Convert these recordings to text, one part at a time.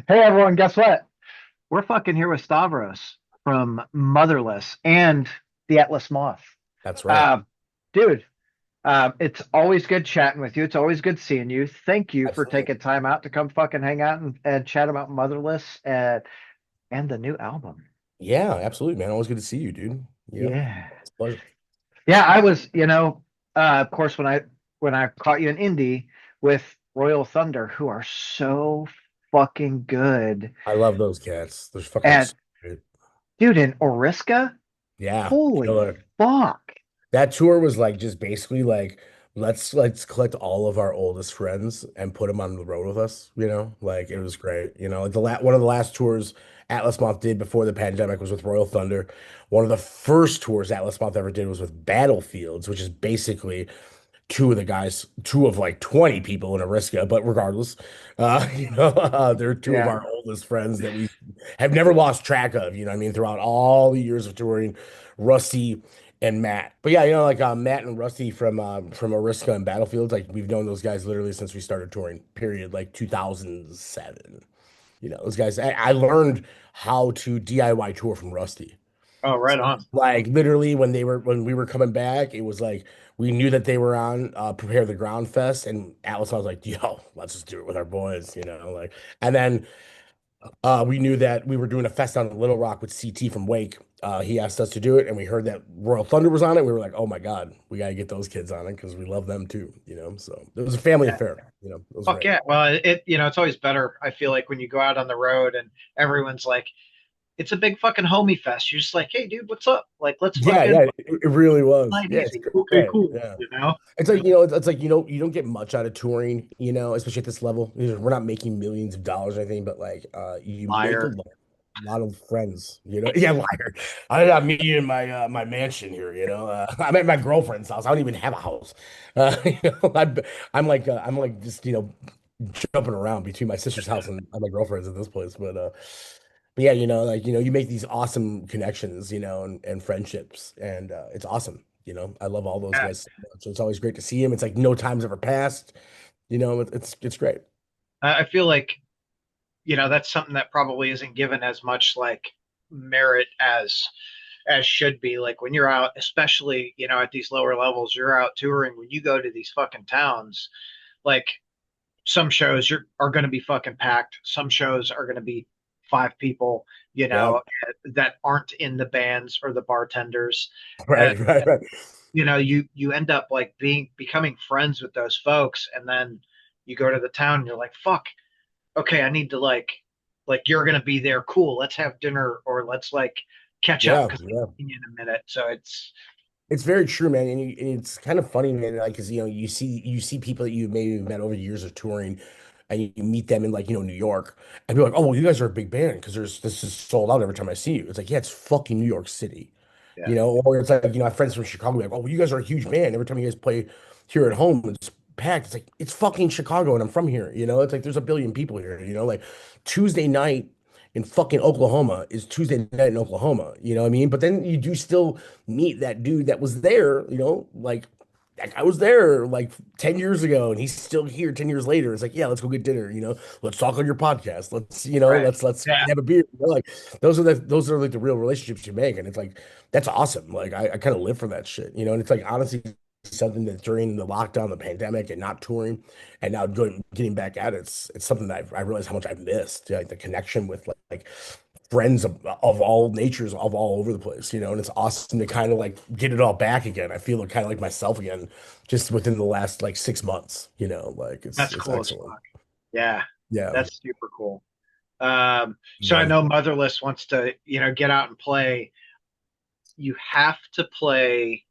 Hey everyone, guess what? We're fucking here with Stavros from Motherless and the Atlas Moth. That's right. Uh, dude, it's always good chatting with you. It's always good seeing you. Thank you for Absolutely. taking time out to come fucking hang out and chat about Motherless and the new album. Yeah, absolutely, man. Always good to see you, dude. Yeah. It's a pleasure. Yeah, I was, of course, when I caught you in Indy with Royal Thunder, who are so fucking good. I love those cats. They're fucking And stupid. dude, in Oriska. Yeah, Holy killer. fuck. That tour was like just basically like let's collect all of our oldest friends and put them on the road with us. Like it was great. Like one of the last tours Atlas Month did before the pandemic was with Royal Thunder. One of the first tours Atlas Month ever did was with Battlefields, which is basically two of like 20 people in Ariska, but regardless, they're two of Yeah. our oldest friends that we have never lost track of, you know what I mean, throughout all the years of touring, Rusty and Matt. But yeah, like Matt and Rusty from Ariska and Battlefields, like we've known those guys literally since we started touring, period, like 2007. Those guys, I learned how to DIY tour from Rusty. Oh, right on. Like literally when we were coming back, it was like we knew that they were on Prepare the Ground Fest, and Atlas was like, yo, let's just do it with our boys, like. And then we knew that we were doing a fest on Little Rock with CT from Wake. He asked us to do it, and we heard that Royal Thunder was on it. We were like, oh my God, we got to get those kids on it because we love them too. So it was a family Yeah. affair, it was Fuck great. yeah. Well, it's always better, I feel like, when you go out on the road and everyone's like, it's a big fucking homie fest. You're just like, hey, dude, what's up? Like, let's Yeah, fucking yeah, it really was. night Yeah, it's easy. Okay, great. cool. Yeah. You know? It's like, it's like, you don't get much out of touring, especially at this level. We're not making millions of dollars or anything, but like you make a Liar. lot of friends. Yeah, liar. I got me in my mansion here. I'm at my girlfriend's house. I don't even have a house. I'm like just, jumping around between my sister's house and my girlfriend's at this place. But yeah, like, you make these awesome connections, and friendships, and it's awesome. I love all those Yeah. guys so much. So it's always great to see him. It's like no time's ever passed. It's great. I feel like, that's something that probably isn't given as much like merit as should be. Like when you're out, especially, at these lower levels, you're out touring, when you go to these fucking towns, like some shows are going to be fucking packed. Some shows are going to be five people, Yeah. that aren't in the bands or the bartenders. Uh, Right, right, right. you end up like becoming friends with those folks, and then you go to the town and you're like, fuck, okay, I need to like you're going to be there. Cool. Let's have dinner or let's like catch up Yeah, because yeah. in a minute. So It's very true, man. And it's kind of funny, man, like, because you see people that you maybe met over the years of touring, and you meet them in, like, New York, and be like, oh, well, you guys are a big band because there's this is sold out every time I see you. It's like, yeah, it's fucking New York City. yeah, Or it's like, I have friends from Chicago, like, oh, well, you guys are a huge band. Every time you guys play here at home, it's packed. It's like, it's fucking Chicago, and I'm from here. It's like there's a billion people here. Like Tuesday night in fucking Oklahoma is Tuesday night in Oklahoma. You know what I mean? But then you do still meet that dude that was there. Like that guy was there like 10 years ago, and he's still here 10 years later. It's like, yeah, let's go get dinner. Let's talk on your podcast. Let's, right, let's yeah. have a beer. Like those are like the real relationships you make. And it's like, that's awesome. Like I kind of live for that shit, and it's like honestly something that during the lockdown, the pandemic, and not touring, and now getting back at it, it's something that I realize how much I've missed, like the connection with like friends of all natures, of all over the place, and it's awesome to kind of like get it all back again. I feel kind of like myself again, just within the last like 6 months, like it's That's it's cool as excellent. fuck. Yeah, Yeah, that's super cool. So I yeah. know Motherless wants to, get out and play. You have to play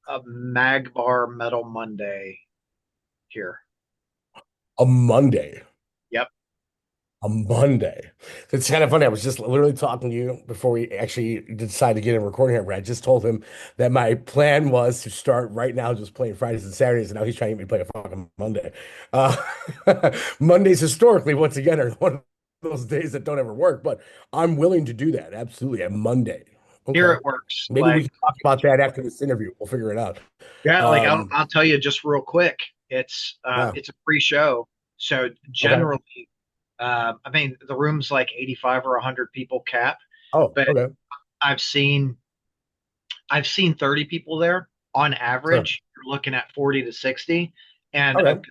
a Magbar Metal Monday here. A Monday. Yep. A Monday. It's kind of funny. I was just literally talking to you before we actually decided to get a recording here, where I just told him that my plan was to start right now just playing Fridays and Saturdays, and now he's trying to get me to play a fucking Monday. Uh, Mondays historically, once again, are one of those days that don't ever work, but I'm willing to do that. Absolutely. A Monday. Here Okay. it works. Maybe we Like, can talk about that after this interview. We'll figure it out. yeah, like Um, I'll tell you just real quick. It's yeah. it's a free show. So Okay. generally I mean, the room's like 85 or 100 people cap, Oh, but okay. I've seen I've seen 30 people there on Sure. average. You're looking at 40 to 60, and a Okay.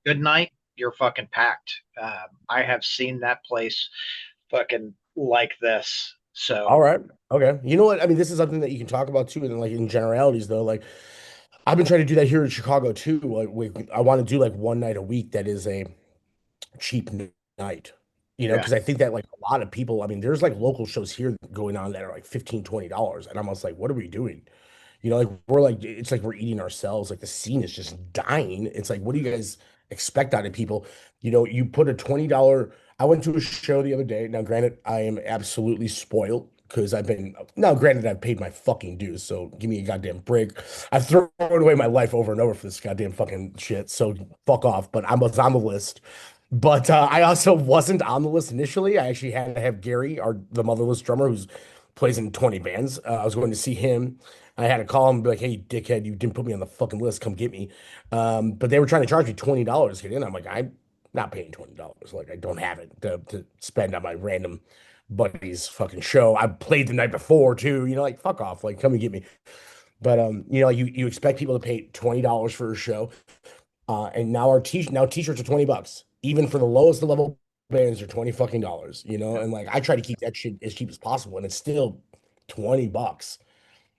good night, you're fucking packed. I have seen that place fucking like this. All So right. Okay. You know what? I mean, this is something that you can talk about too, and like in generalities though, like I've been trying to do that here in Chicago too. Like I want to do like one night a week that is a cheap night, yeah, because I think that like a lot of people, I mean, there's like local shows here going on that are like $15, $20. And I'm almost like, what are we doing? Like we're like, it's like we're eating ourselves. Like the scene is just dying. It's like, what do you guys expect out of people? You put a $20. I went to a show the other day. Now, granted, I am absolutely spoiled because now, granted, I've paid my fucking dues. So give me a goddamn break. I've thrown away my life over and over for this goddamn fucking shit. So fuck off. But I was on the list. But I also wasn't on the list initially. I actually had to have Gary, the Motherless drummer, who's plays in 20 bands. I was going to see him. I had to call him and be like, "Hey, dickhead, you didn't put me on the fucking list. Come get me." But they were trying to charge me $20 to get in. I'm like, I'm not paying $20. Like, I don't have it to spend on my random buddy's fucking show. I played the night before too. Like fuck off. Like, come and get me. But like you expect people to pay $20 for a show. And now t-shirts are $20. Even for the lowest level bands are 20 fucking dollars, yeah, and like I try to keep that shit as cheap as possible, and it's still $20.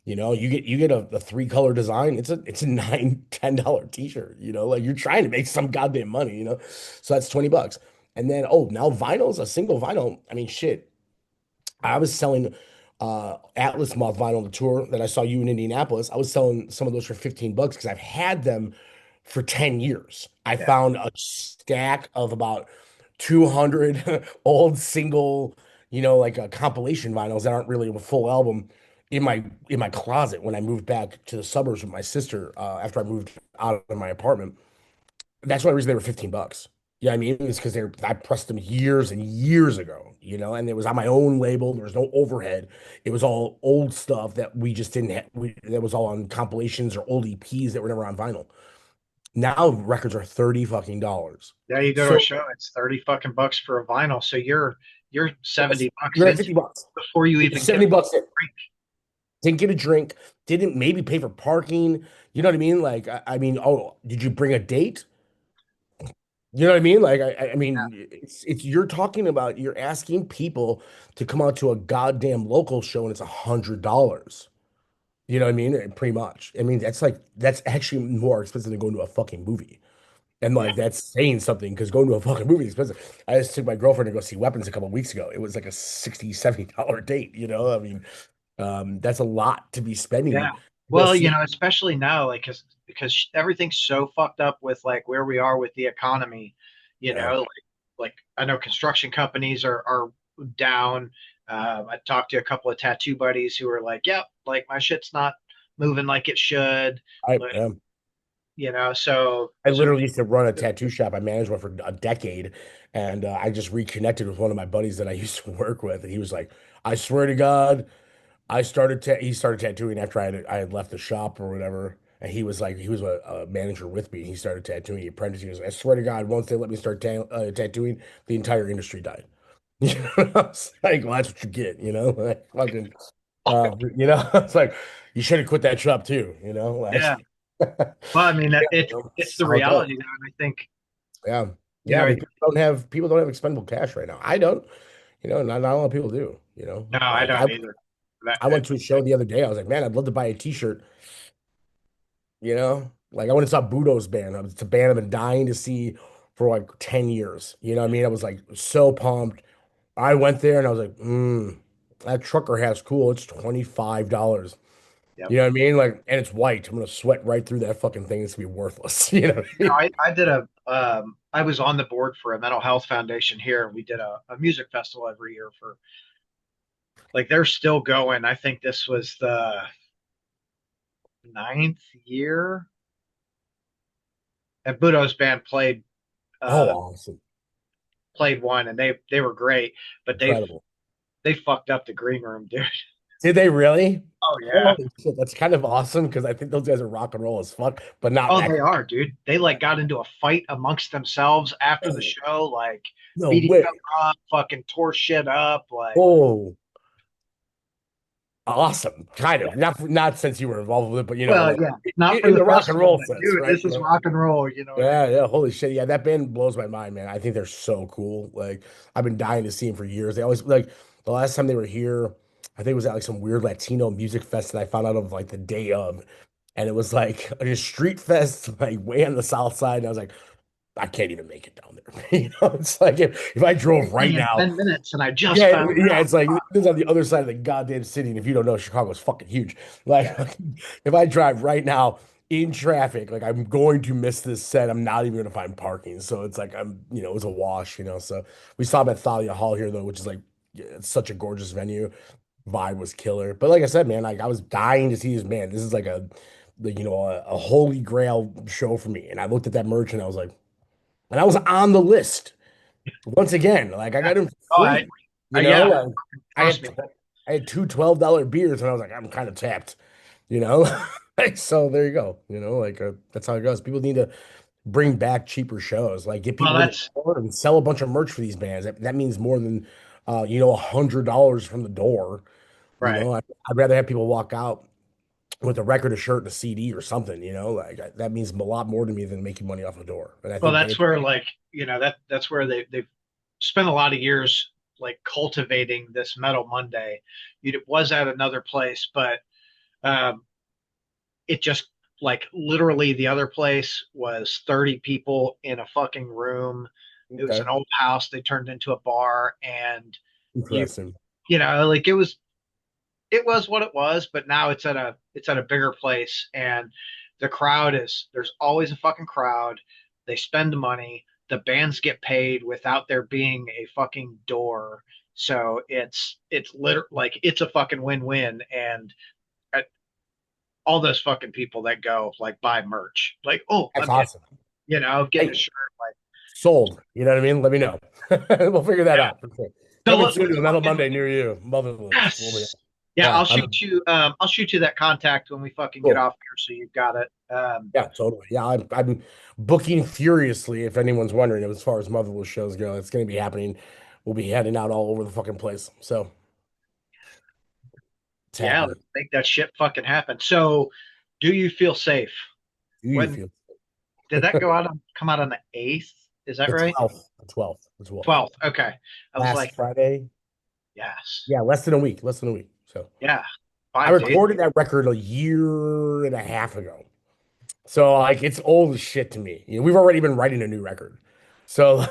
You get a three-color design, it's a nine, $10 t-shirt, like you're trying to make some goddamn money, so that's $20. And then now vinyls, a single vinyl, I mean shit, I was selling Atlas Moth vinyl on the tour that I saw you in Indianapolis. I was selling some of those for $15 because I've had them for 10 years. I yeah, found a stack of about 200 old single, like compilation vinyls that aren't really a full album in my closet when I moved back to the suburbs with my sister after I moved out of my apartment. That's one reason they were $15. Yeah, I mean, it's because I pressed them years and years ago, and it was on my own label. There was no overhead. It was all old stuff that we just didn't have. That was all on compilations or old EPs that were never on vinyl. Now records are 30 fucking dollars. yeah. You go to a So show, it's 30 fucking bucks for a vinyl, so you're 70 bucks you're at into 50 bucks. before you It's even get a 70 bucks in. drink. Didn't get a drink, didn't maybe pay for parking. You know what I mean? Like, I mean, oh, did you bring a date? You know what I mean? Like, I mean, you're asking people to come out to a goddamn local show and it's $100. You know what I mean? Pretty much. I mean, that's actually more expensive than going to a fucking movie. And Yeah, like that's saying something because going to a fucking movie is expensive. I just took my girlfriend to go see Weapons a couple of weeks ago. It was like a 60, $70 date, I mean, that's a lot to be yeah. spending to go Well, see. especially now, like, because everything's so fucked up with like where we are with the economy, Yeah. like I know construction companies are down. I talked to a couple of tattoo buddies who are like, "Yep, like my shit's not moving like it should." I Like, um, I so literally used to run a tattoo shop. I managed one for a decade, and I just reconnected with one of my buddies that I used to work with, and he was like, "I swear to God, he started tattooing after I had left the shop or whatever." And he was like, he was a manager with me. He started tattooing. He apprenticed. He was like, "I swear to God, once they let me start tattooing, the entire industry died." I was like, "Well, that's what you get," like fucking, it's like you should have quit that shop too, yeah. like, Well, I mean, it's that's the how it goes. reality now, and I think Yeah. you Yeah. I know, mean, people don't have expendable cash right now. I don't, not a lot of people do, no, I like I, don't either. That, I went to a show the other day. I was like, man, I'd love to buy a t-shirt, like I went and saw Budo's band. It's a band I've been dying to see for like 10 years. You know what I mean? I was like so pumped. I went there and I was like, that trucker hat's cool. It's $25. yep. You know what I mean? Like, and it's white. I'm gonna sweat right through that fucking thing. It's gonna be worthless. You know what I mean? I did I was on the board for a mental health foundation here. We did a music festival every year for like they're still going. I think this was the ninth year. And Budo's band Oh, uh, awesome. played one, and they were great, but Incredible. they fucked up the green room, dude. Did they really? yeah. Holy shit, that's kind of awesome because I think those guys are rock and roll as fuck, but not Oh, that. they are, dude. They like got into a fight amongst themselves after the Oh, show, like no beat each way. other up, fucking tore shit up. Like, Oh, awesome. Kind yeah. of. Not since you were involved with it, but Well, like yeah, not for in the the rock and festival, roll but sense, dude, right? this is rock and roll. You know what I Yeah, mean? yeah. Holy shit. Yeah, that band blows my mind, man. I think they're so cool. Like, I've been dying to see them for years. They always like the last time they were here, I think it was at like some weird Latino music fest that I found out of like the day of. And it was like a street fest, like way on the south side. And I was like, I can't even make it down there. It's like if I drove right Only in now, 10 minutes, and I just yeah, found yeah, out. it's like this is on the other side of the goddamn city. And if you don't know, Chicago's fucking huge. Like, Yeah. if I drive right now in traffic, like I'm going to miss this set. I'm not even gonna find parking. So it's like it's a wash. So we saw them at Thalia Hall here though, which is like yeah, it's such a gorgeous venue. Vibe was killer. But like I said, man, like I was dying to see this band. This is like a holy grail show for me. And I looked at that merch and I was like, and I was on the list. Once again, like I Yeah. got him for Oh, free, yeah. like I Trust had me. I had two $12 beers and I was like, I'm kind of tapped, you know. Like, so there you go, like that's how it goes. People need to bring back cheaper shows, like get Well, people in the that's door and sell a bunch of merch for these bands. That means more than $100 from the door. right. I'd rather have people walk out with a record, a shirt, and a CD or something, like that means a lot more to me than making money off the door. And I Well, think that's where like that's where they've spent a lot of years like cultivating this Metal Monday. It was at another place, but um, it just like literally the other place was 30 people in a fucking room. It was okay, an old house they turned into a bar, and you interesting. like it was what it was, but now it's at a bigger place, and the crowd is there's always a fucking crowd. They spend money. The bands get paid without there being a fucking door. So it's literally like it's a fucking win-win. And uh, all those fucking people that go like buy merch, like, oh, That's I'm getting awesome. getting a Hey, shirt. Like, sold. You know what I mean? Let me know. We'll figure that yeah. out for sure. So Coming soon to let's a Metal fucking Monday near you. Motherless. yes. Yeah, Yeah, I'll shoot you that contact when we fucking get cool. off here, so you've got it. Yeah, totally. Yeah, I'm booking furiously. If anyone's wondering, as far as Motherless shows go, it's going to be happening. We'll be heading out all over the fucking place. So it's Yeah, let's happening. make that shit fucking happen. So, do you feel safe? Do you When feel did that come out on the 8th? Is that the right? 12th? The 12th. The 12th. 12th. Okay. I was Last like, Friday. yes. Yeah, less than a week. Less than a week. So Yeah. I 5 days. recorded that record a year and a half ago. So like it's old as shit to me. We've already been writing a new record. So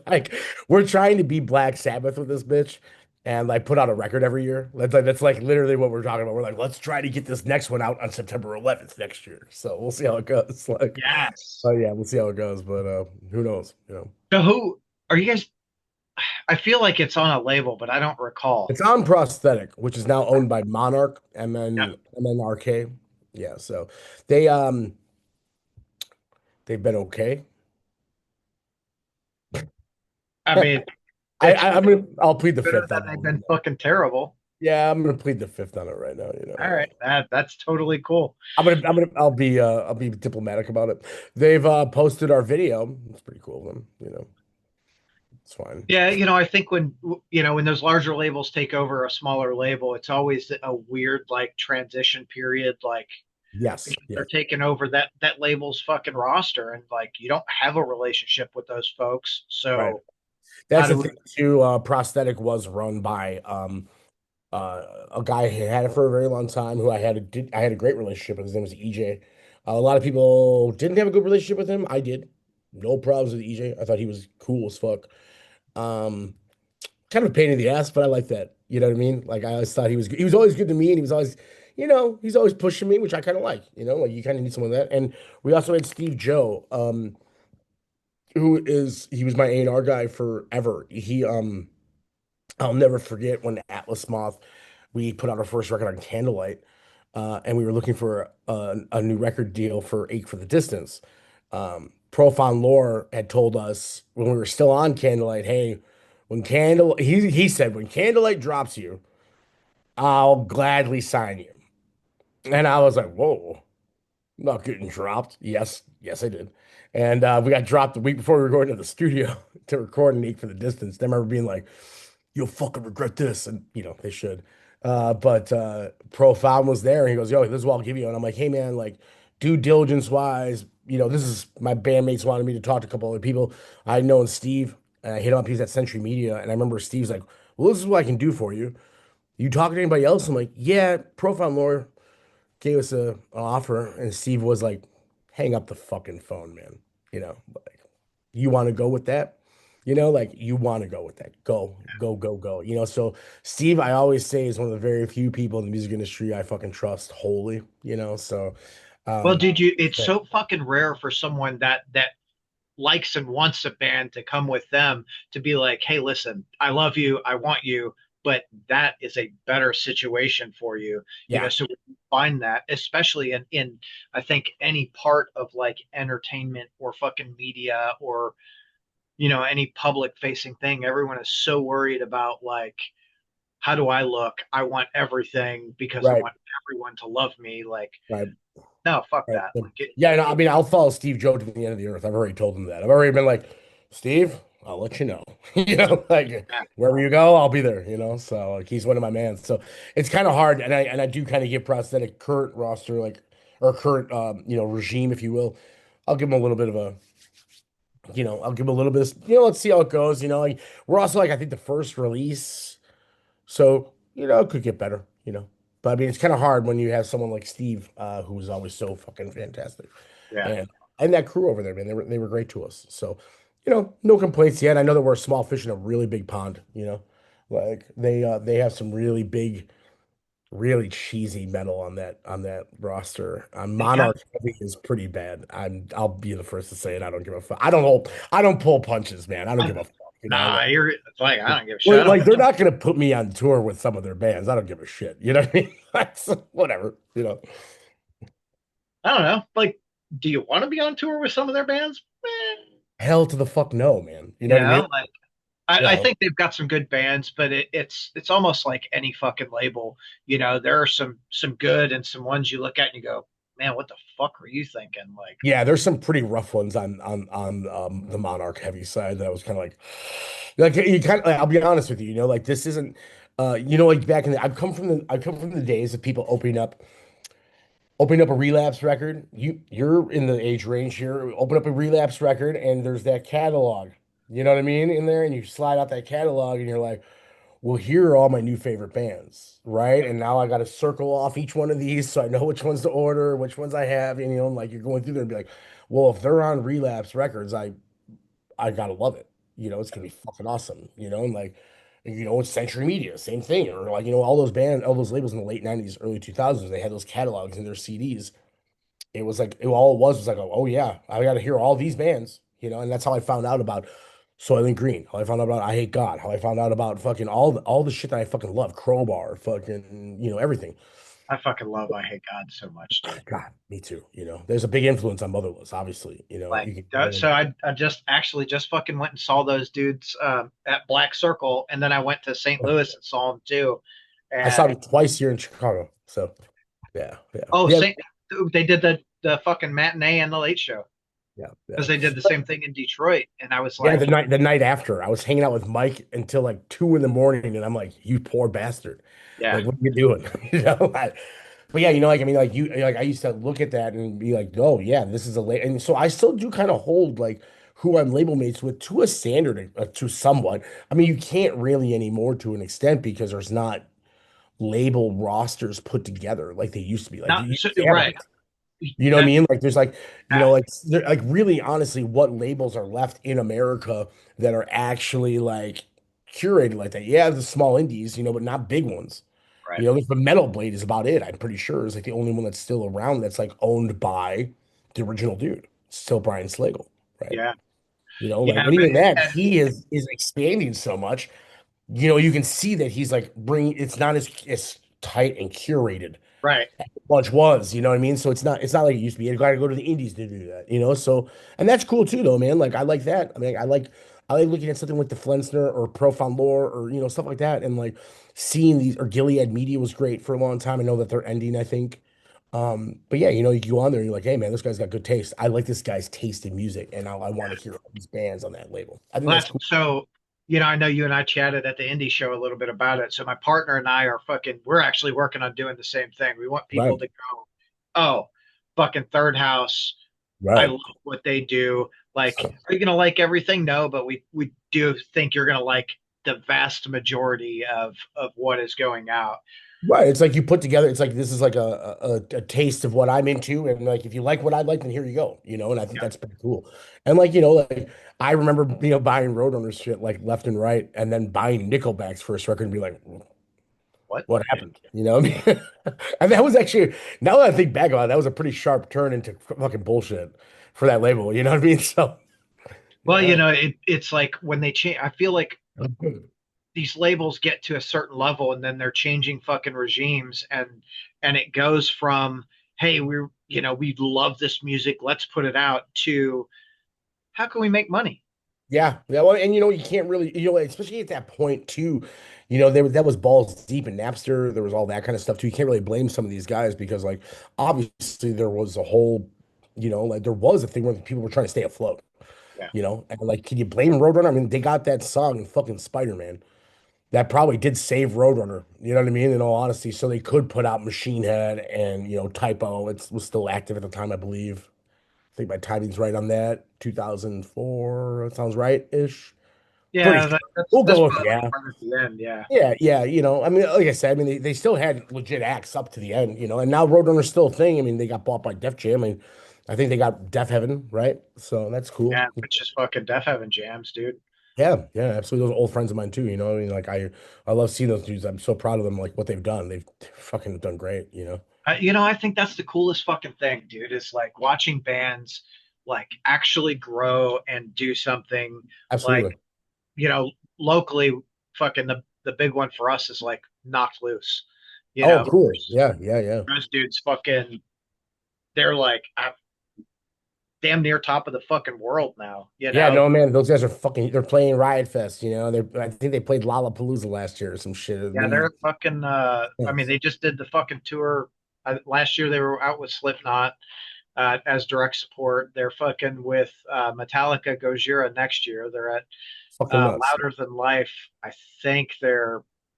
like we're trying to be Black Sabbath with this bitch and like put out a record every year. That's like literally what we're talking about. We're like, let's try to get this next one out on September 11th next year. So we'll see how it goes. Like, Yes. oh yeah, we'll see how it goes. But who knows? So who are you guys? I feel like it's on a label, but I don't recall. It's on Prosthetic, which is now owned by Monarch, Yep. MNRK. Yeah, so they they've been okay. I mean, I, it's I I'm gonna I'll plead the better fifth than on that they've one. been fucking terrible. Yeah, I'm gonna plead the fifth on it right now. All right, that's totally cool. I'll be diplomatic about it. They've posted our video. It's pretty cool of them. It's fine. Yeah, I think when those larger labels take over a smaller label, it's always a weird like transition period, like Yes, because they're yes, taking over that label's fucking roster, and like you don't have a relationship with those folks. right. So how That's the do we? thing too. Prosthetic was run by a guy who had it for a very long time, who I had a great relationship with. His name was EJ. A lot of people didn't have a good relationship with him. I did. No problems with EJ. I thought he was cool as fuck. Um, Kind of a pain in the ass, but I like that. You know what I mean? Like I always thought he was always good to me, and he was always, he's always pushing me, which I kind of like. Like you kind of need someone like that. And we also had Steve Joe, he was my A&R guy forever. I'll never forget when Atlas Moth, we put out our first record on Candlelight, and we were looking for a new record deal for Ache for the Distance. Profon Lore had told us when we were still on Candlelight, hey, he said, when Candlelight drops you, I'll gladly sign you. And I was like, whoa, I'm not getting dropped. Yes, yes, I did. And we got dropped the week before we were going to the studio to record and Eat for the Distance. I remember being like, you'll fucking regret this. And, they should. But Profound was there and he goes, yo, this is what I'll give you. And I'm like, hey, man, like, due diligence wise, this is my bandmates wanted me to talk to a couple other people. I know Steve, and I hit him up. He's at Century Media. And I remember Steve's like, well, this is what I can do for you. You talking to anybody else? I'm like, yeah, Profound Lore gave us an offer, and Steve was like, "Hang up the fucking phone, man. Like, you want to go with that? Like you want to go with that? Go, go, go, go. So Steve, I always say, is one of the very few people in the music industry I fucking trust wholly. So Well, um, dude, it's so fucking rare for someone that likes and wants a band to come with them to be like, hey, listen, I love you, I want you, but that is a better situation for you. yeah, So when you find that, especially in I think any part of like entertainment or fucking media or any public facing thing, everyone is so worried about like, how do I look? I want everything because I right, want everyone to love me. Like, right. no, fuck Right. that. Like Yeah, no, I mean, I'll follow Steve Joe to the end of the earth. I've already told him that. I've already been like, Steve, I'll let you know. Like yeah, wherever you go, I'll be there, So like he's one of my mans. So it's kind of hard, and I do kind of give prosthetic current roster, like or current regime, if you will. I'll give him a little bit of a, I'll give him a little bit of, let's see how it goes. Like we're also like I think the first release. So, it could get better, But I mean, it's kind of hard when you have someone like Steve, who was always so fucking fantastic. yeah. And that crew over there, man, they were great to us. So, no complaints yet. I know that we're a small fish in a really big pond. Like they have some really big, really cheesy metal on that roster. They got Monarch Heavy is pretty bad. I'll be the first to say it. I don't give a fuck. I don't pull punches, man. I don't give a fuck. nah. You're it's like I don't give a shit. I Well, don't. like they're not gonna put me on tour with some of their bands. I don't give a shit. You know what I mean? That's whatever. I don't know. Like, do you want to be on tour with some of their bands? Hell to the fuck no, man. You know what I mean? Like You I know, think they've got some good bands, but it's almost like any fucking label. There are some good and some ones you look at and you go, man, what the fuck were you thinking? Like, yeah, there's some pretty rough ones on the Monarch Heavy side that I was kind of like you kind of I'll be honest with you, like this isn't like back in the I've come from the days of people opening up a relapse record. You're in the age range here. Open up a relapse record and there's that catalog. You know what I mean? In there, and you slide out that catalog and you're like, well, here are all my new favorite bands, right? And now I got to circle off each one of these so I know which ones to order, which ones I have, and like you're going through there and be like, well, if they're on Relapse Records, I gotta love it. It's gonna be fucking awesome. And like, it's Century Media, same thing, or like all those bands, all those labels in the late '90s, early 2000s, they had those catalogs in their CDs. It was like all it was like, oh yeah, I got to hear all these bands, and that's how I found out about Soylent Green, how I found out about I Hate God, how I found out about fucking all the shit that I fucking love, Crowbar, fucking everything. I fucking love I Hate God so much, dude. God, me too. There's a big influence on Motherless, obviously. Like, You can so I just actually just fucking went and saw those dudes at Black Circle, and then I went to St. Louis and saw them too. I saw And them twice here in Chicago, so yeah, yeah, oh, yeah, they did the fucking matinee and the late show yeah, yeah. because they did the same thing in Detroit, and I was Yeah, like, the night after, I was hanging out with Mike until like 2 in the morning, and I'm like, "You poor bastard! yeah, Like, what are you doing?" But yeah, like I mean, like like I used to look at that and be like, "Oh yeah, this is a late." And so I still do kind of hold like who I'm label mates with to a standard, to somewhat. I mean, you can't really anymore to an extent because there's not label rosters put together like they used to be. Like not you so, used to have right. like what I That mean? Like there's like, uh, like really honestly, what labels are left in America that are actually like curated like that? Yeah, the small indies, but not big ones. right, Like the Metal Blade is about it. I'm pretty sure is like the only one that's still around that's like owned by the original dude. Still Brian Slagle, right? yeah, Like yeah, and but even that and, he is expanding so much. You can see that he's like bringing it's not as tight and curated right. bunch was, you know what I mean? So it's not like it used to be. You gotta go to the indies to do that. So and that's cool too though, man. Like I like that. I mean, I like looking at something like the Flensner or Profound Lore or stuff like that and like seeing these or Gilead Media was great for a long time. I know that they're ending, I think. But yeah, you know, you go on there and you're like, hey man, this guy's got good taste. I like this guy's taste in music, and I want to hear all these bands on that label. I think Well, that's that's cool. so, I know you and I chatted at the indie show a little bit about it. So my partner and I are we're actually working on doing the same thing. We want people Right. to go, oh, fucking Third House. I Right. love what they do. Like, are you gonna like everything? No, but we do think you're gonna like the vast majority of what is going out. Right. It's like you put together, it's like this is like a taste of what I'm into. And like if you like what I like, then here you go, you know, and I think Yeah. that's pretty cool. And like, you know, like I remember, you know, buying Roadrunners shit like left and right, and then buying Nickelback's first record and be like, What? what happened? You know what I mean? And that was actually, now that I think back about it, that was a pretty sharp turn into fucking bullshit for that label. You know what I mean? So, Well, yeah. it's like when they change. I feel like these labels get to a certain level and then they're changing fucking regimes, and it goes from, hey, we love this music, let's put it out, to how can we make money? Yeah, yeah. Well, and you know, you can't really, you know, especially at that point too, you know, that was balls deep in Napster. There was all that kind of stuff too. You can't really blame some of these guys because, like, obviously there was a whole, you know, like there was a thing where people were trying to stay afloat. Yeah. You know, and like, can you blame Roadrunner? I mean, they got that song in fucking Spider-Man that probably did save Roadrunner. You know what I mean? In all honesty, so they could put out Machine Head and you know Typo. It was still active at the time, I believe. I think my timing's right on that. 2004, that sounds right-ish. Pretty Yeah, sure. that's We'll that's go with probably yeah. right at the end. Yeah. Yeah, yeah, you know, I mean, like I said, I mean, they still had legit acts up to the end, you know, and now Roadrunner's still a thing. I mean, they got bought by Def Jam. I think they got Def Heaven, right? So that's cool. Yeah, which is fucking Death Heaven jams, dude. Yeah, yeah, absolutely. Those are old friends of mine too, you know. I mean, like I love seeing those dudes. I'm so proud of them, like what they've done. They've fucking done great, you know. I think that's the coolest fucking thing, dude, is like watching bands like actually grow and do something like, Absolutely. you know, locally. Fucking the big one for us is like Knocked Loose. You Oh, know, cool. Yeah, yeah, yeah. those dudes fucking, they're like damn near top of the fucking world now. Yeah, no, man, those guys are fucking. They're playing Riot Fest, you know. I think they played Lollapalooza last year or some shit. Yeah, Maybe. they're fucking. I mean, they just did the fucking tour last year. They were out with Slipknot as direct support. They're fucking with Metallica Gojira next year. They're at Fucking nuts. Louder Than Life. I think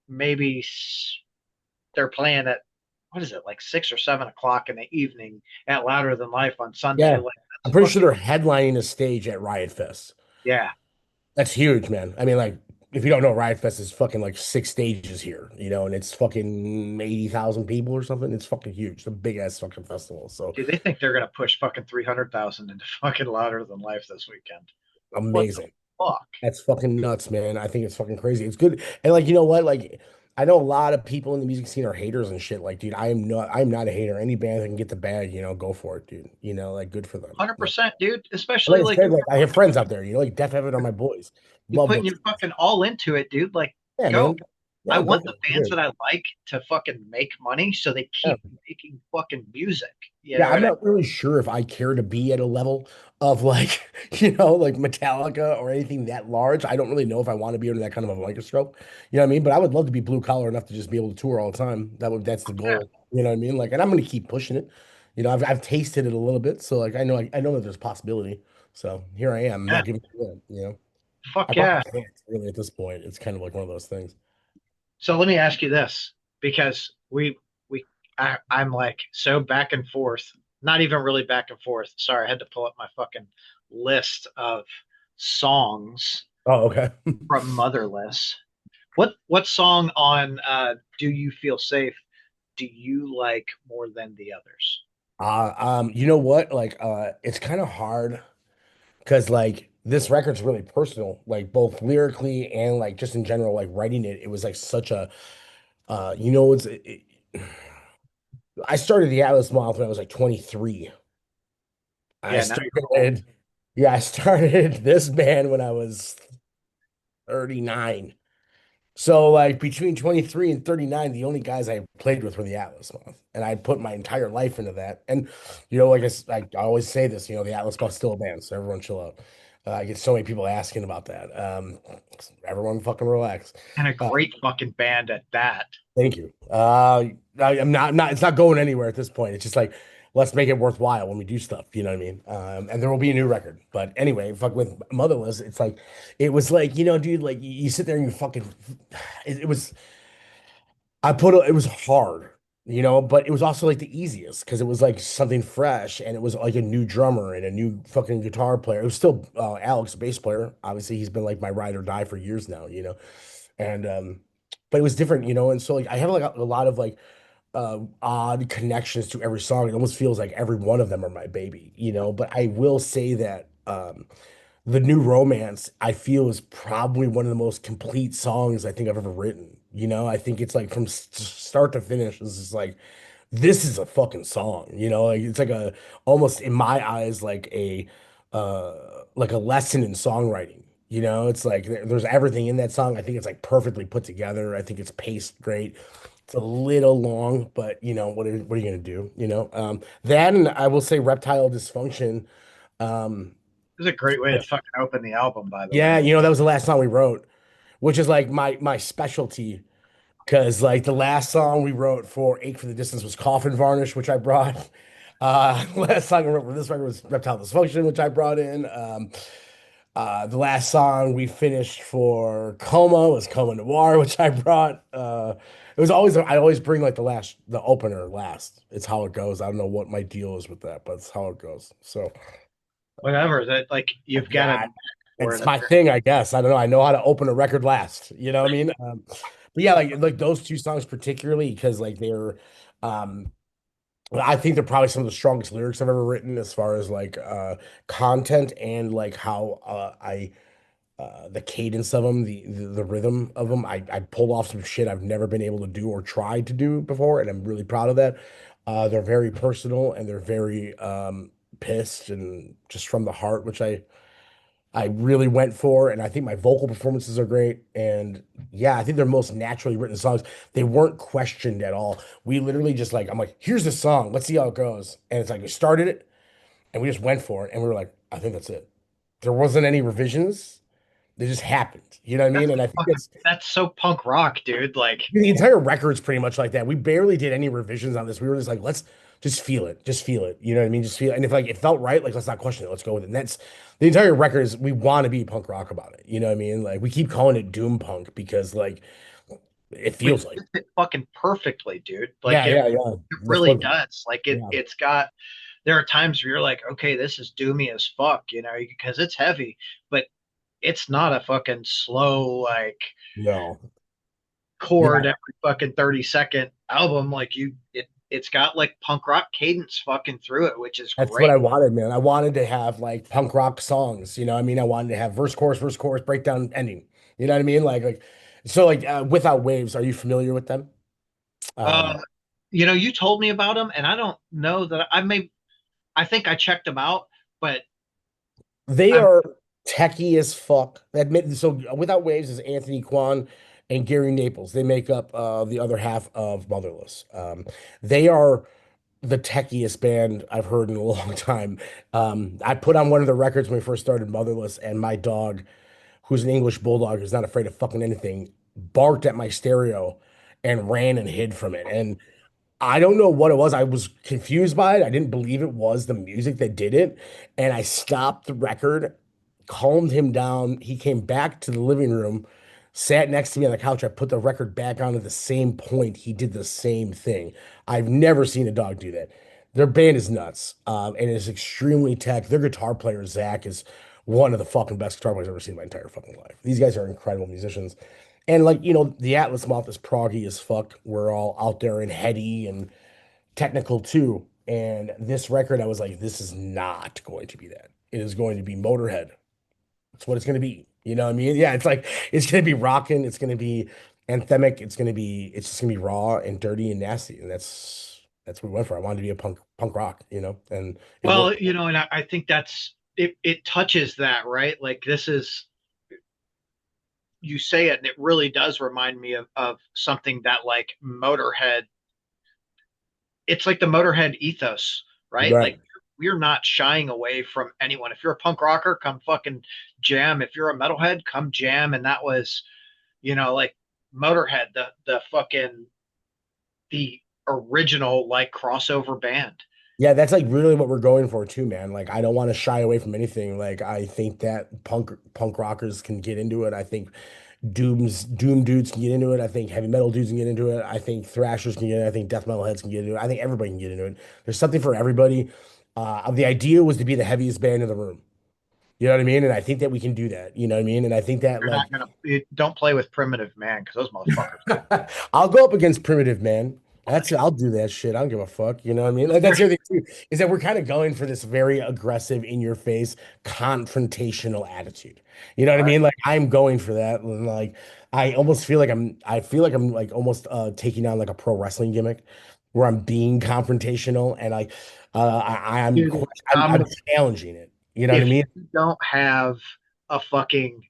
maybe they're playing at, what is it, like 6 or 7 o'clock in the evening at Louder Than Life on Sunday. Yeah, Like, I'm that's pretty sure fucking, they're headlining a stage at Riot Fest. yeah. That's huge, man. I mean, like, if you don't know, Riot Fest is fucking like 6 stages here, you know, and it's fucking 80,000 people or something. It's fucking huge. It's a big ass fucking festival. So Dude, they think they're gonna push fucking 300,000 into fucking Louder Than Life this weekend. What the amazing. fuck? That's fucking nuts, man. I think it's fucking crazy. It's good. And like, you know what? Like, I know a lot of people in the music scene are haters and shit. Like, dude, I'm not a hater. Any band that can get the bag, you know, go for it, dude. You know, like good for them. You know? 100%, dude. Like Especially I like said, like I have friends out there, you know, like Def Heaven are my boys. you Love putting those your guys. fucking all into it, dude. Like, Yeah, go. man. I Yeah, go want for the bands it. that I like to fucking make money so they Yeah. keep making fucking music. You Yeah, know I'm what I not really sure if I care to be at a level of like, you know, like Metallica or anything that large. I don't really know if I want to be under that kind of a microscope. You know what I mean? But I would love to be blue collar enough to just be able to tour all the time. That's the mean? goal. You know what I mean? Like, and I'm going to keep pushing it. You know, I've tasted it a little bit, so like I know that there's possibility. So here I am, Yeah. not giving it up, you know. I Fuck probably yeah. can't really at this point. It's kind of like one of those things. So let me ask you this, because I'm like so back and forth, not even really back and forth. Sorry, I had to pull up my fucking list of songs Oh, okay. from Motherless. What song on Do You Feel Safe do you like more than the others? You know what? Like, it's kind of hard because like this record's really personal, like both lyrically and like just in general, like writing it, it was like such a, you know, I started the Atlas Moth when I was like 23. I Yeah, now you're old. started, yeah, I started this band when I was 39. So like between 23 and 39, the only guys I played with were the Atlas Moth. And I put my entire life into that. And you know, like I always say this, you know, the Atlas Moth's still a band, so everyone chill out. I get so many people asking about that. Everyone fucking relax. And a Uh, great fucking band at that. Thank you. I'm not, it's not going anywhere at this point. It's just like, let's make it worthwhile when we do stuff. You know what I mean? And there will be a new record. But anyway, fuck with Motherless. It's like, it was like, dude, like you sit there and you fucking, it was, it was hard, but it was also like the easiest because it was like something fresh and it was like a new drummer and a new fucking guitar player. It was still Alex, bass player. Obviously, he's been like my ride or die for years now. And but it was different, and so like I have like a lot of like odd connections to every song. It almost feels like every one of them are my baby. But I will say that the new Romance, I feel, is probably one of the most complete songs I think I've ever written. I think it's like from start to finish, it's just like this is a fucking song. Like it's like a almost in my eyes uh like a lesson in songwriting. It's like there's everything in that song. I think it's like perfectly put together. I think it's paced great. It's a little long, but what are you gonna do? That and I will say Reptile Dysfunction. Um, It was a great way to fucking open the album, by the yeah, way. that was the last song we wrote, which is like my specialty. Because like the last song we wrote for Ache for the Distance was Coffin Varnish, which I brought. Last song I wrote for this record was Reptile Dysfunction, which I brought in. The last song we finished for Coma was Coma Noir, which I brought. It was always I always bring like the opener last. It's how it goes. I don't know what my deal is with that, but it's how it goes. So Whatever. That like you've got a yeah, knack for it it's my apparently. thing, I guess. I don't know. I know how to open a record last. You know what I mean? But yeah, like those two songs particularly because like they're, um, I think they're probably some of the strongest lyrics I've ever written as far as like content and like how I the cadence of them, the rhythm of them. I pulled off some shit I've never been able to do or tried to do before, and I'm really proud of that. They're very personal and they're very pissed and just from the heart, which I really went for, and I think my vocal performances are great. And yeah, I think they're most naturally written songs. They weren't questioned at all. We literally just like, I'm like, here's the song, let's see how it goes. And it's like we started it and we just went for it, and we were like, I think that's it. There wasn't any revisions. They just happened. You know what I mean? That's And I think fucking that's so punk rock, dude. Like the entire record's pretty much like that. We barely did any revisions on this. We were just like, let's just feel it. Just feel it. You know what I mean? Just feel it. And if like it felt right, like let's not question it. Let's go with it. And that's the entire record is we want to be punk rock about it. You know what I mean? Like we keep calling it doom punk because like it which feels like fits it fucking perfectly, dude. Like yeah, it yeah, yeah. it That's really what does. Like yeah. it's got there are times where you're like, okay, this is doomy as fuck, because it's heavy, but it's not a fucking slow like No. chord Yeah. every fucking 30-second album. Like it's got like punk rock cadence fucking through it, which is That's what great. I wanted, man. I wanted to have like punk rock songs, you know what I mean? I wanted to have verse, chorus, breakdown, ending. You know what I mean? Like so like Without Waves, are you familiar with them? Uh, Um you told me about them, and I don't know that I think I checked them out, but They I'm are techie as fuck. So Without Waves is Anthony Kwan and Gary Naples. They make up the other half of Motherless. They are the techiest band I've heard in a long time. I put on one of the records when we first started Motherless, and my dog, who's an English bulldog, who's not afraid of fucking anything, barked at my stereo and ran and hid from it. And I don't know what it was. I was confused by it. I didn't believe it was the music that did it. And I stopped the record, calmed him down. He came back to the living room, sat next to me on the couch. I put the record back on at the same point. He did the same thing. I've never seen a dog do that. Their band is nuts, and it's extremely tech. Their guitar player, Zach, is one of the fucking best guitar players I've ever seen in my entire fucking life. These guys are incredible musicians. And like, the Atlas Moth is proggy as fuck. We're all out there and heady and technical too. And this record, I was like, this is not going to be that. It is going to be Motorhead. That's what it's going to be. You know what I mean? Yeah, it's like it's going to be rocking. It's going to be anthemic. It's just going to be raw and dirty and nasty. And that's what we went for. I wanted to be a punk rock, and it well, worked. and I think that's it touches that, right? Like this is you say it and it really does remind me of something that it's like the Motorhead ethos, right? Right. Like we're not shying away from anyone. If you're a punk rocker, come fucking jam. If you're a metalhead, come jam. And that was, like Motorhead, the fucking the original like crossover band. Yeah, that's like really what we're going for too, man. Like I don't want to shy away from anything. Like I think that punk rockers can get into it. I think doom dudes can get into it. I think heavy metal dudes can get into it. I think thrashers can get into it. I think death metal heads can get into it. I think everybody can get into it. There's something for everybody. The idea was to be the heaviest band in the room. You know what I mean? And I think that we can do that. You know what I mean? And I think that You're not like gonna don't play with Primitive Man because those motherfuckers. I'll go up against Primitive Man. That's I'll do that shit. I don't give a fuck. You know what I mean? Like that's the other thing too, is that we're kind of going for this very aggressive, in your face, confrontational attitude. You know what I Right. mean? Like I'm going for that. And like I feel like I'm like almost taking on like a pro wrestling gimmick where I'm being confrontational and like Dude, I'm challenging it. You know what I if mean? you don't have a fucking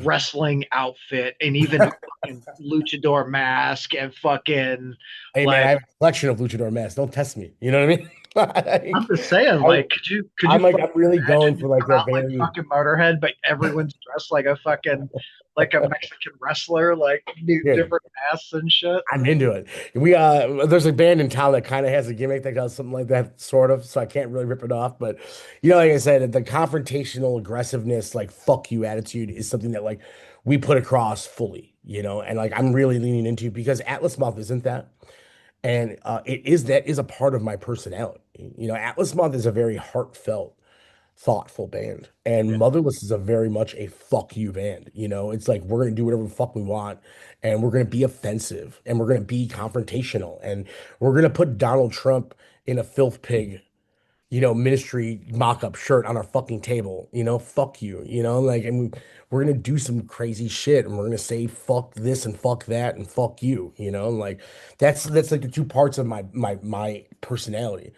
wrestling outfit and even fucking luchador mask and fucking Hey man, I like have a collection of luchador masks. Don't test me. You know what I mean? I'm Like, just saying, I, like, could you I'm fucking really going imagine for you like come that out like very fucking Motorhead, but everyone's dressed like a fucking like a Mexican wrestler, like new yeah. different masks and shit. I'm into it. We there's a band in town that kind of has a gimmick that does something like that, sort of. So I can't really rip it off, but like I said, the confrontational aggressiveness, like fuck you attitude, is something that like we put across fully. And like I'm really leaning into because Atlas Moth isn't that, and that is a part of my personality. Atlas Moth is a very heartfelt, thoughtful band. And Yeah. Motherless is a very much a fuck you band. It's like we're gonna do whatever the fuck we want, and we're gonna be offensive, and we're gonna be confrontational, and we're gonna put Donald Trump in a filth pig, ministry mock-up shirt on our fucking table. Fuck you, like, and we're gonna do some crazy shit, and we're gonna say fuck this and fuck that and fuck you, and like that's like the two parts of my personality.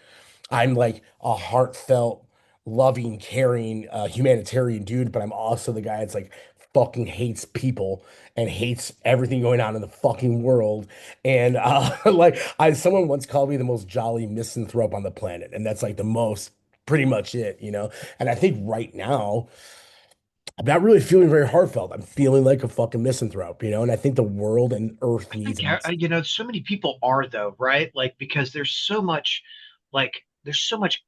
I'm like a heartfelt, loving, caring, humanitarian dude, but I'm also the guy that's like fucking hates people and hates everything going on in the fucking world. And like someone once called me the most jolly misanthrope on the planet, and that's like the most pretty much it. And I think right now I'm not really feeling very heartfelt. I'm feeling like a fucking misanthrope, and I think the world and Earth I needs think a misanthrope. so many people are though, right? Like because there's so much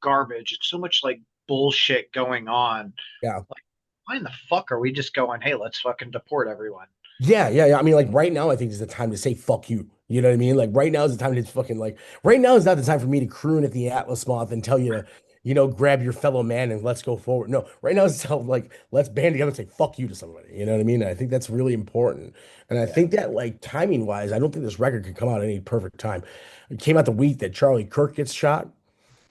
garbage and so much like bullshit going on. Yeah. Like, why in the fuck are we just going, hey, let's fucking deport everyone? Yeah, yeah, yeah. I mean, like right now, I think is the time to say fuck you. You know what I mean? Like right now is the time to fucking like right now is not the time for me to croon at the Atlas Moth and tell you to, grab your fellow man and let's go forward. No, right now is tell like let's band together and say fuck you to somebody. You know what I mean? And I think that's really important. And I Yeah. think that like timing wise, I don't think this record could come out at any perfect time. It came out the week that Charlie Kirk gets shot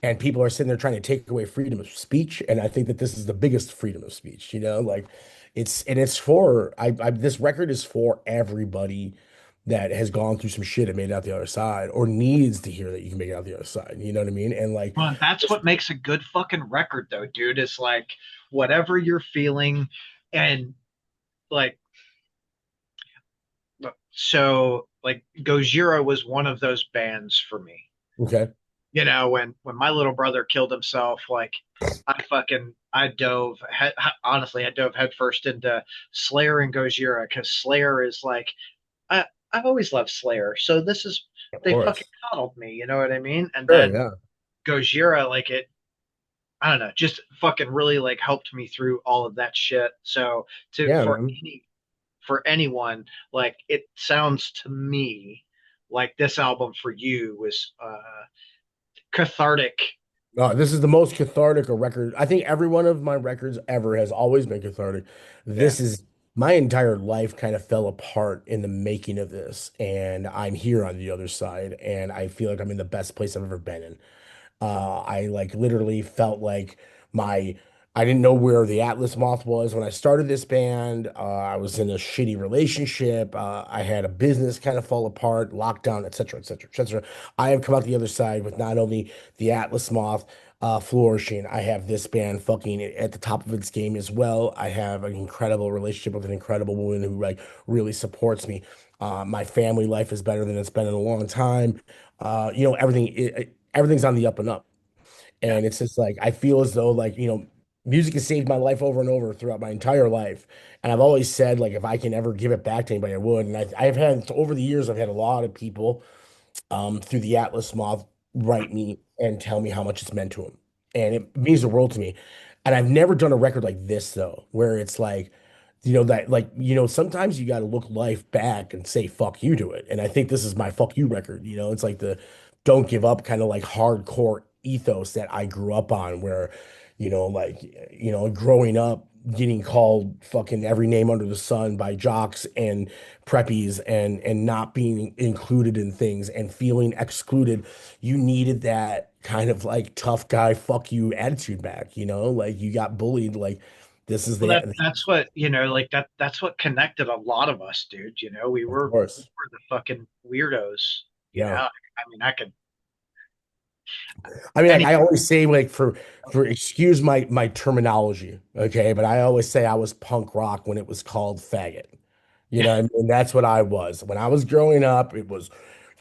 and people are sitting there trying to take away freedom of speech. And I think that this is the biggest freedom of speech, like it's for this record is for everybody that has gone through some shit and made it out the other side or needs to hear that you can make it out the other side. You know what I mean? And like, Well, that's what makes a good fucking record though, dude, is like whatever you're feeling and like so like Gojira was one of those bands for me. okay, When my little brother killed himself, like I dove headfirst into Slayer and Gojira because Slayer is like I I've always loved Slayer, so this is of they fucking course. coddled me, you know what I mean? And Sure, then yeah. Gojira, like it, I don't know, just fucking really like helped me through all of that shit. So to Yeah, man. for anyone, like it sounds to me like this album for you was cathartic. This is the most cathartic a record. I think every one of my records ever has always been cathartic. Yeah. This is my entire life kind of fell apart in the making of this, and I'm here on the other side, and I feel like I'm in the best place I've ever been in. I like literally felt like my I didn't know where the Atlas Moth was when I started this band. I was in a shitty relationship. I had a business kind of fall apart, lockdown, et cetera, et cetera, et cetera. I have come out the other side with not only the Atlas Moth flourishing, I have this band fucking at the top of its game as well. I have an incredible relationship with an incredible woman who like really supports me. My family life is better than it's been in a long time. Everything's on the up and up. Yeah. And it's just like I feel as though like, music has saved my life over and over throughout my entire life. And I've always said like if I can ever give it back to anybody, I would. And I've had over the years, I've had a lot of people through the Atlas Moth write me and tell me how much it's meant to them. And it means the world to me. And I've never done a record like this though, where it's like, that like, sometimes you got to look life back and say fuck you to it. And I think this is my fuck you record. It's like the don't give up kind of like hardcore ethos that I grew up on, where, like, growing up getting called fucking every name under the sun by jocks and preppies and not being included in things and feeling excluded. You needed that kind of like tough guy fuck you attitude back, like you got bullied, like this is Well, the that's what, like that's what connected a lot of us, dude. We of we course. were the fucking weirdos, Yeah. I mean, I could I mean, like any I always say, like for excuse my terminology, okay, but I always say I was punk rock when it was called faggot. And that's what I was. When I was growing up, it was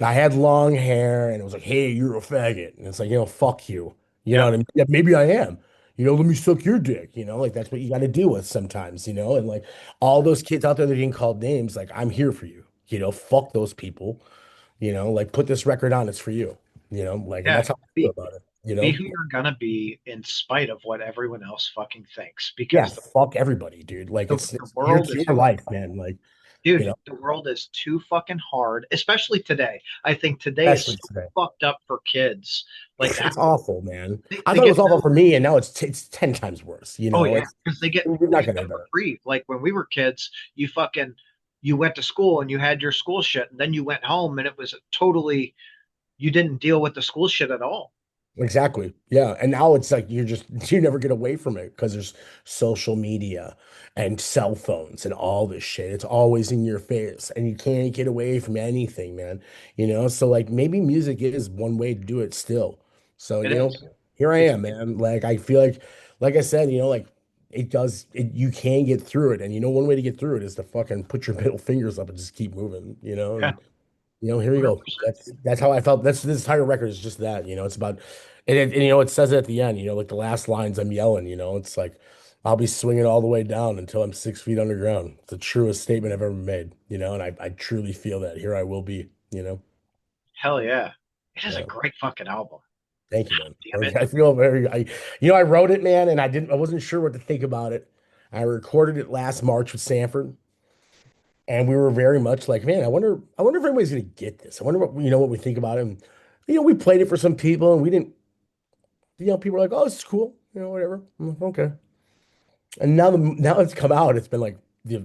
I had long hair and it was like, hey, you're a faggot. And it's like, fuck you. You know Yep, what I mean? Yeah, maybe I am. Let me suck your dick, like that's what you got to deal with sometimes, and like all those kids out there that are getting called names, like I'm here for you, fuck those people, like put this record on, it's for you, like, and yeah. that's how I feel Be about it, be who you're gonna be in spite of what everyone else fucking thinks, Yeah, because fuck everybody, dude. Like the it's world your is life, man. Like, you dude, know, the world is too fucking hard, especially today. I think today is especially so today. fucked up for kids. Like It's awful, man. I they thought it get was awful for me, and now it's 10 times worse. oh yeah, It's because we're they not get gonna a get better. reprieve. Like when we were kids, you went to school and you had your school shit, and then you went home and it was totally you didn't deal with the school shit at all. Exactly. Yeah. And now it's like you never get away from it because there's social media and cell phones and all this shit. It's always in your face and you can't get away from anything, man. So like maybe music is one way to do it still. So, It is. here I It's am, man. Like I feel like I said, like you can get through it. And one way to get through it is to fucking put your middle fingers up and just keep moving, yeah, and here you go. 100%. That's how I felt. That's this entire record is just that. It's about, and it says it at the end. Like the last lines, I'm yelling. It's like I'll be swinging all the way down until I'm 6 feet underground. It's the truest statement I've ever made. And I truly feel that here I will be. Hell yeah. It is a Yeah. great fucking album. Thank you, man. Damn it. I feel very. I wrote it, man, and I wasn't sure what to think about it. I recorded it last March with Sanford. And we were very much like, man, I wonder if anybody's gonna get this. I wonder what we think about it. And, we played it for some people, and we didn't. People were like, oh, this is cool, whatever. I'm like, okay. And now it's come out. It's been like the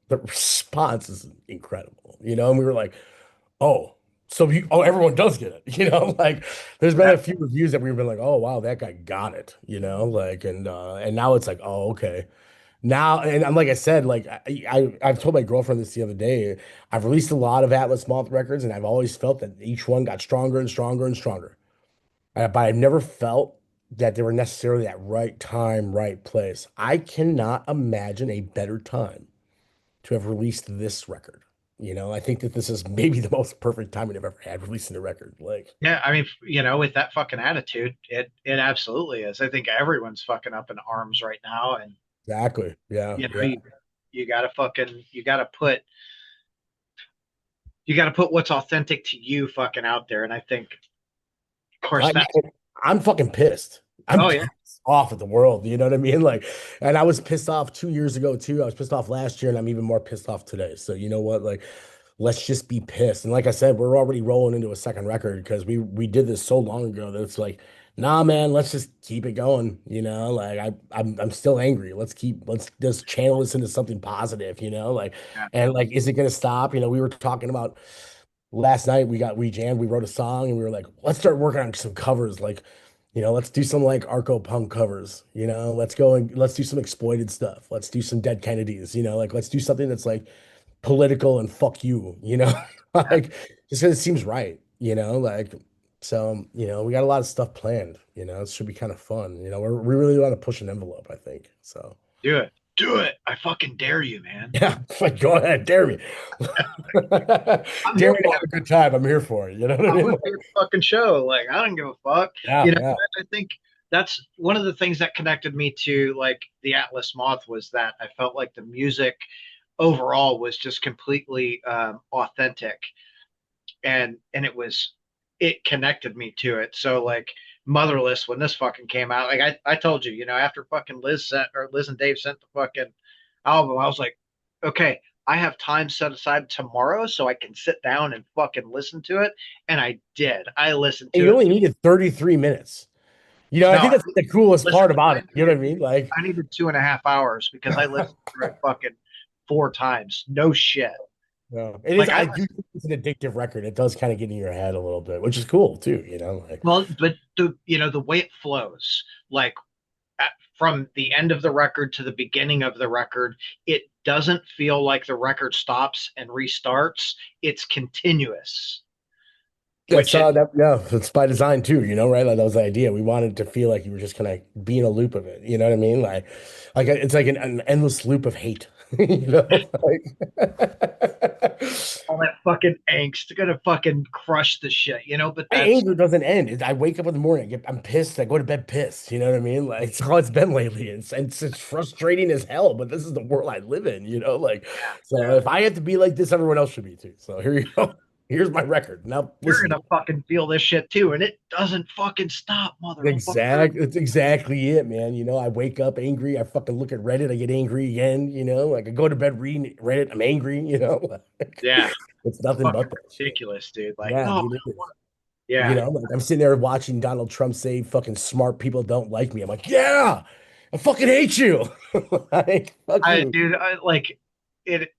the response is incredible, And we were like, oh, everyone does get it, Like there's been Yeah, a few reviews that we've been like, oh wow, that guy got it, Like and now it's like, oh okay. Now, and like I said, like I've told my girlfriend this the other day. I've released a lot of Atlas Moth records, and I've always felt that each one got stronger and stronger and stronger. But I've never felt that they were necessarily at right time, right place. I cannot imagine a better time to have released this record. I think that this is maybe the most perfect timing I've ever had releasing a record. Like, yeah. I mean, with that fucking attitude, it absolutely is. I think everyone's fucking up in arms right now, and exactly. Yeah, you know, yeah. you gotta fucking you gotta put what's authentic to you fucking out there. And I think, of course, I, that's I'm fucking pissed. I'm oh yeah, pissed off at the world. You know what I mean? Like, and I was pissed off 2 years ago too. I was pissed off last year, and I'm even more pissed off today. So you know what? Like, let's just be pissed. And like I said, we're already rolling into a second record because we did this so long ago that it's like, nah, man, let's just keep it going. Like I'm still angry. Let's just channel this into something positive. Like, yeah, and like, is it gonna stop? We were talking about last night we jammed, we wrote a song and we were like, let's start working on some covers. Like, let's do some like Arco punk covers, let's go and let's do some exploited stuff. Let's do some Dead Kennedys, like let's do something that's like political and fuck you, yeah. like just because it seems right, like so, we got a lot of stuff planned, it should be kind of fun. We really want to push an envelope, I think. So Do it, do it. I fucking dare you, man. yeah, like go ahead, dare me. I'm Dare here me to for have a good time. I'm here for it. You know what I I'm mean? gonna be at the fucking show. Like, I don't give a fuck. Yeah, You know, yeah. I think. that's one of the things that connected me to like the Atlas Moth was that I felt like the music overall was just completely authentic, and it connected me to it. So like Motherless, when this fucking came out, like I told you, after fucking Liz and Dave sent the fucking album, I was like, okay, I have time set aside tomorrow so I can sit down and fucking listen to it. And I did. I listened And to you it only through. needed 33 minutes. You know, I No, think that's the coolest part about I it. You know what I mean? Like, needed 2.5 hours because I listened through it fucking 4 times. No shit. no, it is. Like I I do listened. think it's an addictive record. It does kind of get in your head a little bit, which is cool too. You know, like, Well, but the way it flows, like from the end of the record to the beginning of the record, it doesn't feel like the record stops and restarts. It's continuous, that's which it that. Yeah, it's by design too. You know, right? Like that was the idea. We wanted to feel like you were just kind of be in a loop of it. You know what I mean? Like it's like an endless loop of hate. You know, like. all that fucking angst gonna fucking crush the shit, But My that's anger doesn't end. I wake up in the morning, I'm pissed. I go to bed pissed. You know what I mean? Like it's how it's been lately. It's frustrating as hell, but this is the world I live in. You know, like so yeah. if I have to be like this, everyone else should be too. So here you go. Here's my record. Now You're listen to gonna fucking feel this shit too, and it doesn't fucking stop, it. motherfucker. It's exactly it, man. You know, I wake up angry. I fucking look at Reddit. I get angry again. You know, like I go to bed reading Reddit. I'm angry. You know, Yeah, it's nothing fucking but that shit. ridiculous, dude. Like, Yeah, oh, dude, it is. You yeah. know, like I'm sitting there watching Donald Trump say fucking smart people don't like me. I'm like, yeah, I fucking hate you. Like, fuck you. Dude, I like it.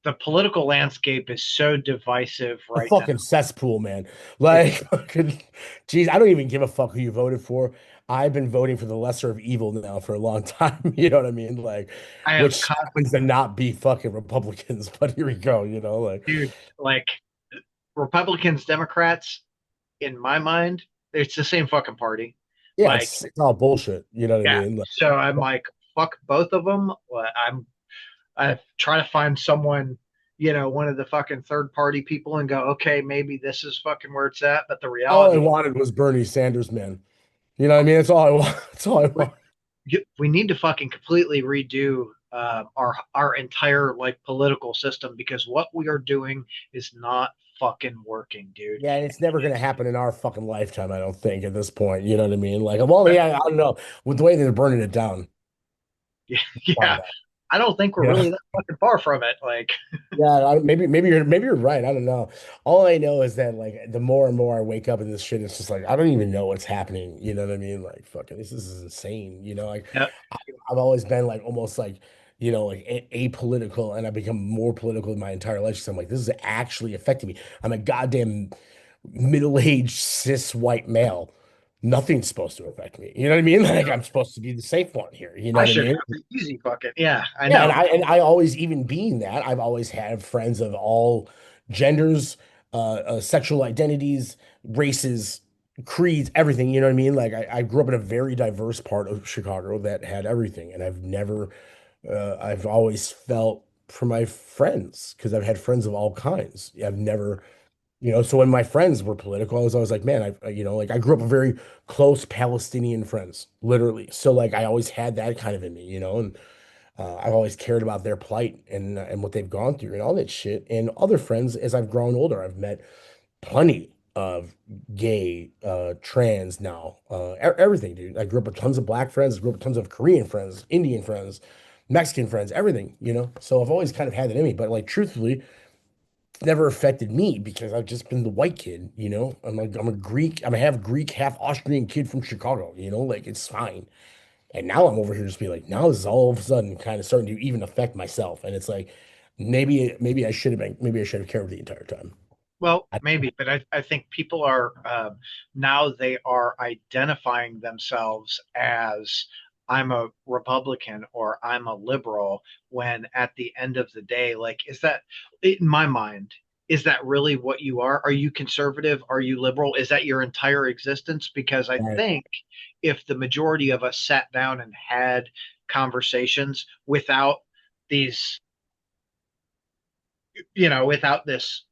The political landscape is so divisive A right now. fucking cesspool, man. It's Like, fucking, geez, I don't even give a fuck who you voted for. I've been voting for the lesser of evil now for a long time. You know what I mean? Like, I have which happens to not be fucking Republicans, but here we go, you know, like, dude, like Republicans, Democrats, in my mind, it's the same fucking party. yeah, Like, it's all bullshit. You know what I yeah. mean? Like, So I'm like, fuck both of them. I try to find someone, one of the fucking third party people and go, okay, maybe this is fucking where it's at. But the all I reality, wanted was Bernie Sanders, man. You know what I mean? That's all I want. That's all I we, want. we need to fucking completely redo our entire like political system because what we are doing is not fucking working, dude. Yeah, and it's never gonna happen in our fucking lifetime, I don't think, at this point. You know what I mean? Like, well, yeah, I don't know. With the way they're burning it down. Why Yeah, not? I don't think we're Yeah. really that fucking far from it. Like, Yeah, maybe you're right. I don't know. All I know is that like the more and more I wake up in this shit, it's just like I don't even know what's happening. You know what I mean? Like fucking this is insane. You know, like yeah, I, I've always been like almost like like apolitical, and I've become more political in my entire life. So I'm like, this is actually affecting me. I'm a goddamn middle-aged cis white male. Nothing's supposed to affect me. You know what I mean? Like I'm supposed to be the safe one here. You know I what I should mean? have the easy bucket. Yeah, I Yeah, and know. I always even being that I've always had friends of all genders, sexual identities, races, creeds, everything. You know what I mean? Like I grew up in a very diverse part of Chicago that had everything, and I've always felt for my friends because I've had friends of all kinds. I've never, so when my friends were political, I was always like, man, like I grew up with very close Palestinian friends, literally. So like I always had that kind of in me, and. I've always cared about their plight and what they've gone through and all that shit. And other friends, as I've grown older, I've met plenty of gay, trans now, everything, dude. I grew up with tons of black friends. I grew up with tons of Korean friends, Indian friends, Mexican friends, everything. So I've always kind of had it in me. But like, truthfully, it's never affected me because I've just been the white kid. I'm a Greek, I'm a half Greek, half Austrian kid from Chicago. Like it's fine. And now I'm over here just being like, now this is all of a sudden kind of starting to even affect myself. And it's like, maybe I should have cared the entire time. Well, I, maybe, but I think people are now they are identifying themselves as I'm a Republican or I'm a liberal when at the end of the day, like, is that in my mind, is that really what you are? Are you conservative? Are you liberal? Is that your entire existence? Because I I, think if the majority of us sat down and had conversations without these, without this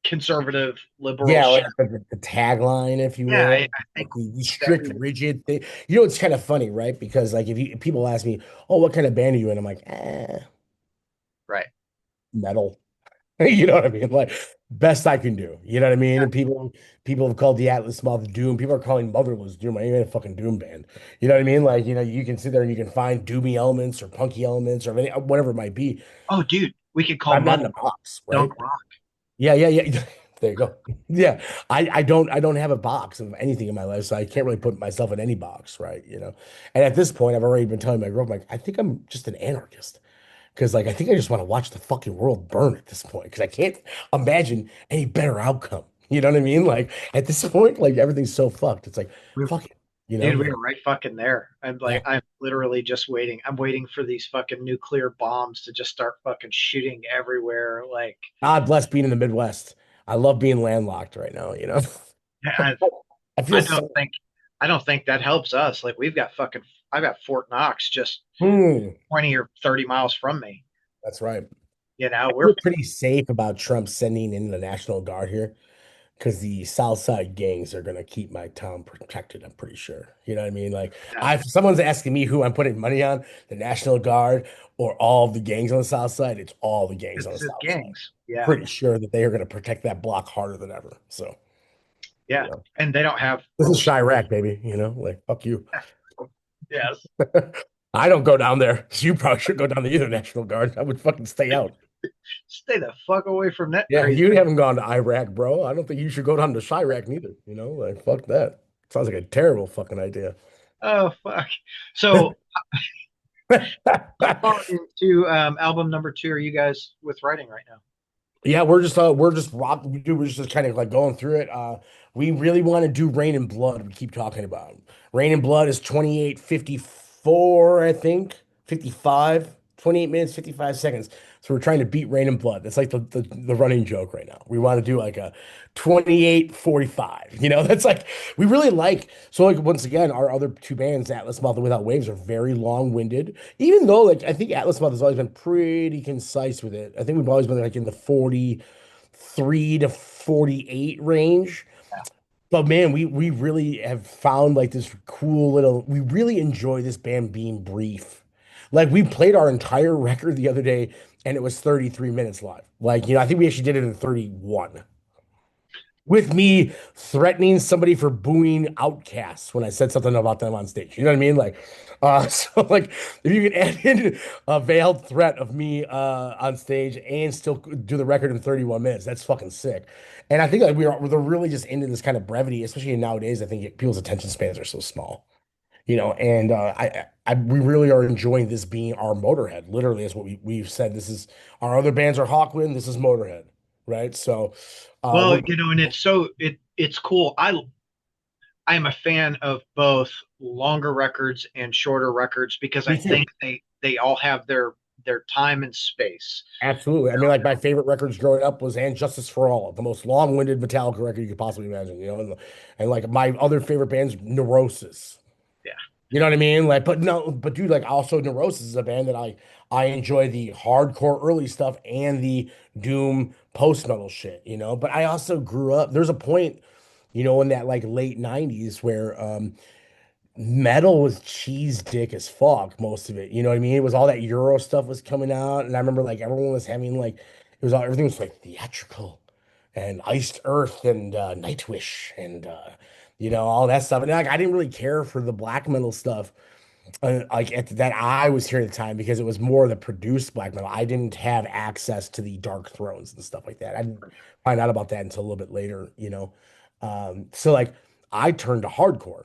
conservative liberal Yeah, like shit. the tagline, if you Yeah, will, I think like the that strict, rigid thing. You know, it's kind of funny, right? Because like if people ask me, "Oh, what kind of band are you in?" I'm like, right. metal. You know what I mean? Like best I can do. You know what I mean? Yeah. And people have called the Atlas Moth Doom. People are calling Motherless Doom. I ain't a fucking Doom band. You know what I mean? Like, you can sit there and you can find doomy elements or punky elements or whatever it might be. Oh, dude, we could call I'm not in Mother a box, Dunk right? Rock. Yeah, yeah, yeah. There you go. Yeah. I don't have a box of anything in my life, so I can't really put myself in any box, right? And at this point, I've already been telling my girlfriend, like, I think I'm just an anarchist. Because like I think I just want to watch the fucking world burn at this point. Because I can't imagine any better outcome. You know what I mean? Like at this point, like everything's so fucked. It's like, We, fuck it. dude, we Like, were right fucking there. I'm yeah. like, I'm literally just waiting. I'm waiting for these fucking nuclear bombs to just start fucking shooting everywhere. Like, God bless being in the Midwest. I love being landlocked right now. I, I I feel don't so. think, I don't think that helps us. Like, we've got fucking, I've got Fort Knox just Hmm. 20 or 30 miles from me. That's right. You know, I we're feel pretty safe about Trump sending in the National Guard here. Because the South Side gangs are gonna keep my town protected, I'm pretty sure. You know what I mean? Like, yeah, if someone's asking me who I'm putting money on, the National Guard or all of the gangs on the South Side, it's all the gangs on the it's just South Side. gangs. Yeah, Pretty sure that they are gonna protect that block harder than ever. So, yeah, you know, and they don't have this is rules. Chirac, baby. Like fuck you. Yes, I don't go down there. So you probably should go down to either National Guard. I would fucking stay out. stay the fuck away from that Yeah, crazy. you haven't gone to Iraq, bro. I don't think you should go down to Chirac neither. Like fuck that. Sounds like a terrible fucking idea. Oh fuck. So, how far into album number two are you guys with writing right now? Yeah, we're just rock dude, we're just kind of like going through it. We really want to do Rain and Blood. We keep talking about. Rain and Blood is 28:54, I think. 55, 28 minutes, 55 seconds. So we're trying to beat Rain and Blood. That's like the running joke right now. We want to do like a 28:45. That's like we really like. So like once again, our other two bands, Atlas Moth and Without Waves, are very long-winded. Even though like I think Atlas Moth has always been pretty concise with it. I think we've always been like in the 43 to 48 range. But man, we really have found like this cool little, we really enjoy this band being brief. Like we played our entire record the other day and it was 33 minutes live. Like, I think we actually did it in 31 with me threatening somebody for booing Outcasts when I said something about them on stage. You know what I mean? Like, so like if you can add in a veiled threat of me on stage and still do the record in 31 minutes, that's fucking sick. And I think like we're really just into this kind of brevity, especially nowadays. I think people's attention spans are so small. And we really are enjoying this being our Motorhead. Literally, is what we've said. This is our other bands are Hawkwind. This is Motorhead, right? So, Well, we're and it's cool. I am a fan of both longer records and shorter records because I me too. think they all have their time and space. Absolutely. I mean, like my favorite records growing up was "And Justice for All," the most long-winded Metallica record you could possibly imagine. And like my other favorite bands, Neurosis. Yeah, You know what I mean? Like, but no, but dude, like also Neurosis is a band that I enjoy the hardcore early stuff and the doom post-metal shit. But I also grew up. There's a point, in that like late '90s where metal was cheese dick as fuck, most of it. You know what I mean? It was all that Euro stuff was coming out, and I remember like everyone was having like everything was like theatrical and Iced Earth and Nightwish and all that stuff. And like I didn't really care for the black metal stuff like that I was hearing at the time because it was more the produced black metal. I didn't have access to the Dark Thrones and stuff like that. I didn't find out about that until a little bit later. So like I turned to hardcore.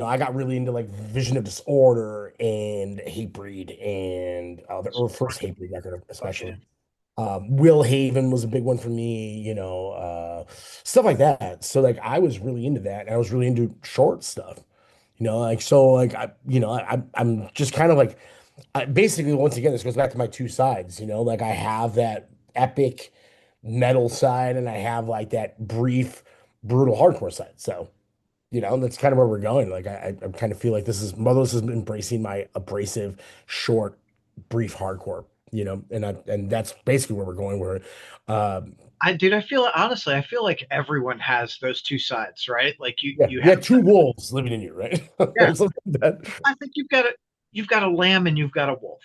I got really into like Vision of Disorder and Hatebreed and the first Hatebreed record, fuck yeah. especially. Will Haven was a big one for me, stuff like that. So like I was really into that, and I was really into short stuff, like so like I'm just kind of like basically once again this goes back to my two sides, like I have that epic metal side and I have like that brief brutal hardcore side. So that's kind of where we're going. Like I kind of feel like Motherless is embracing my abrasive, short, brief hardcore. And that's basically where we're going. Where dude, I feel honestly, I feel like everyone has those two sides, right? Like Yeah, you you have, had two wolves living in you, right? yeah, Something like that. I think you've got a lamb and you've got a wolf,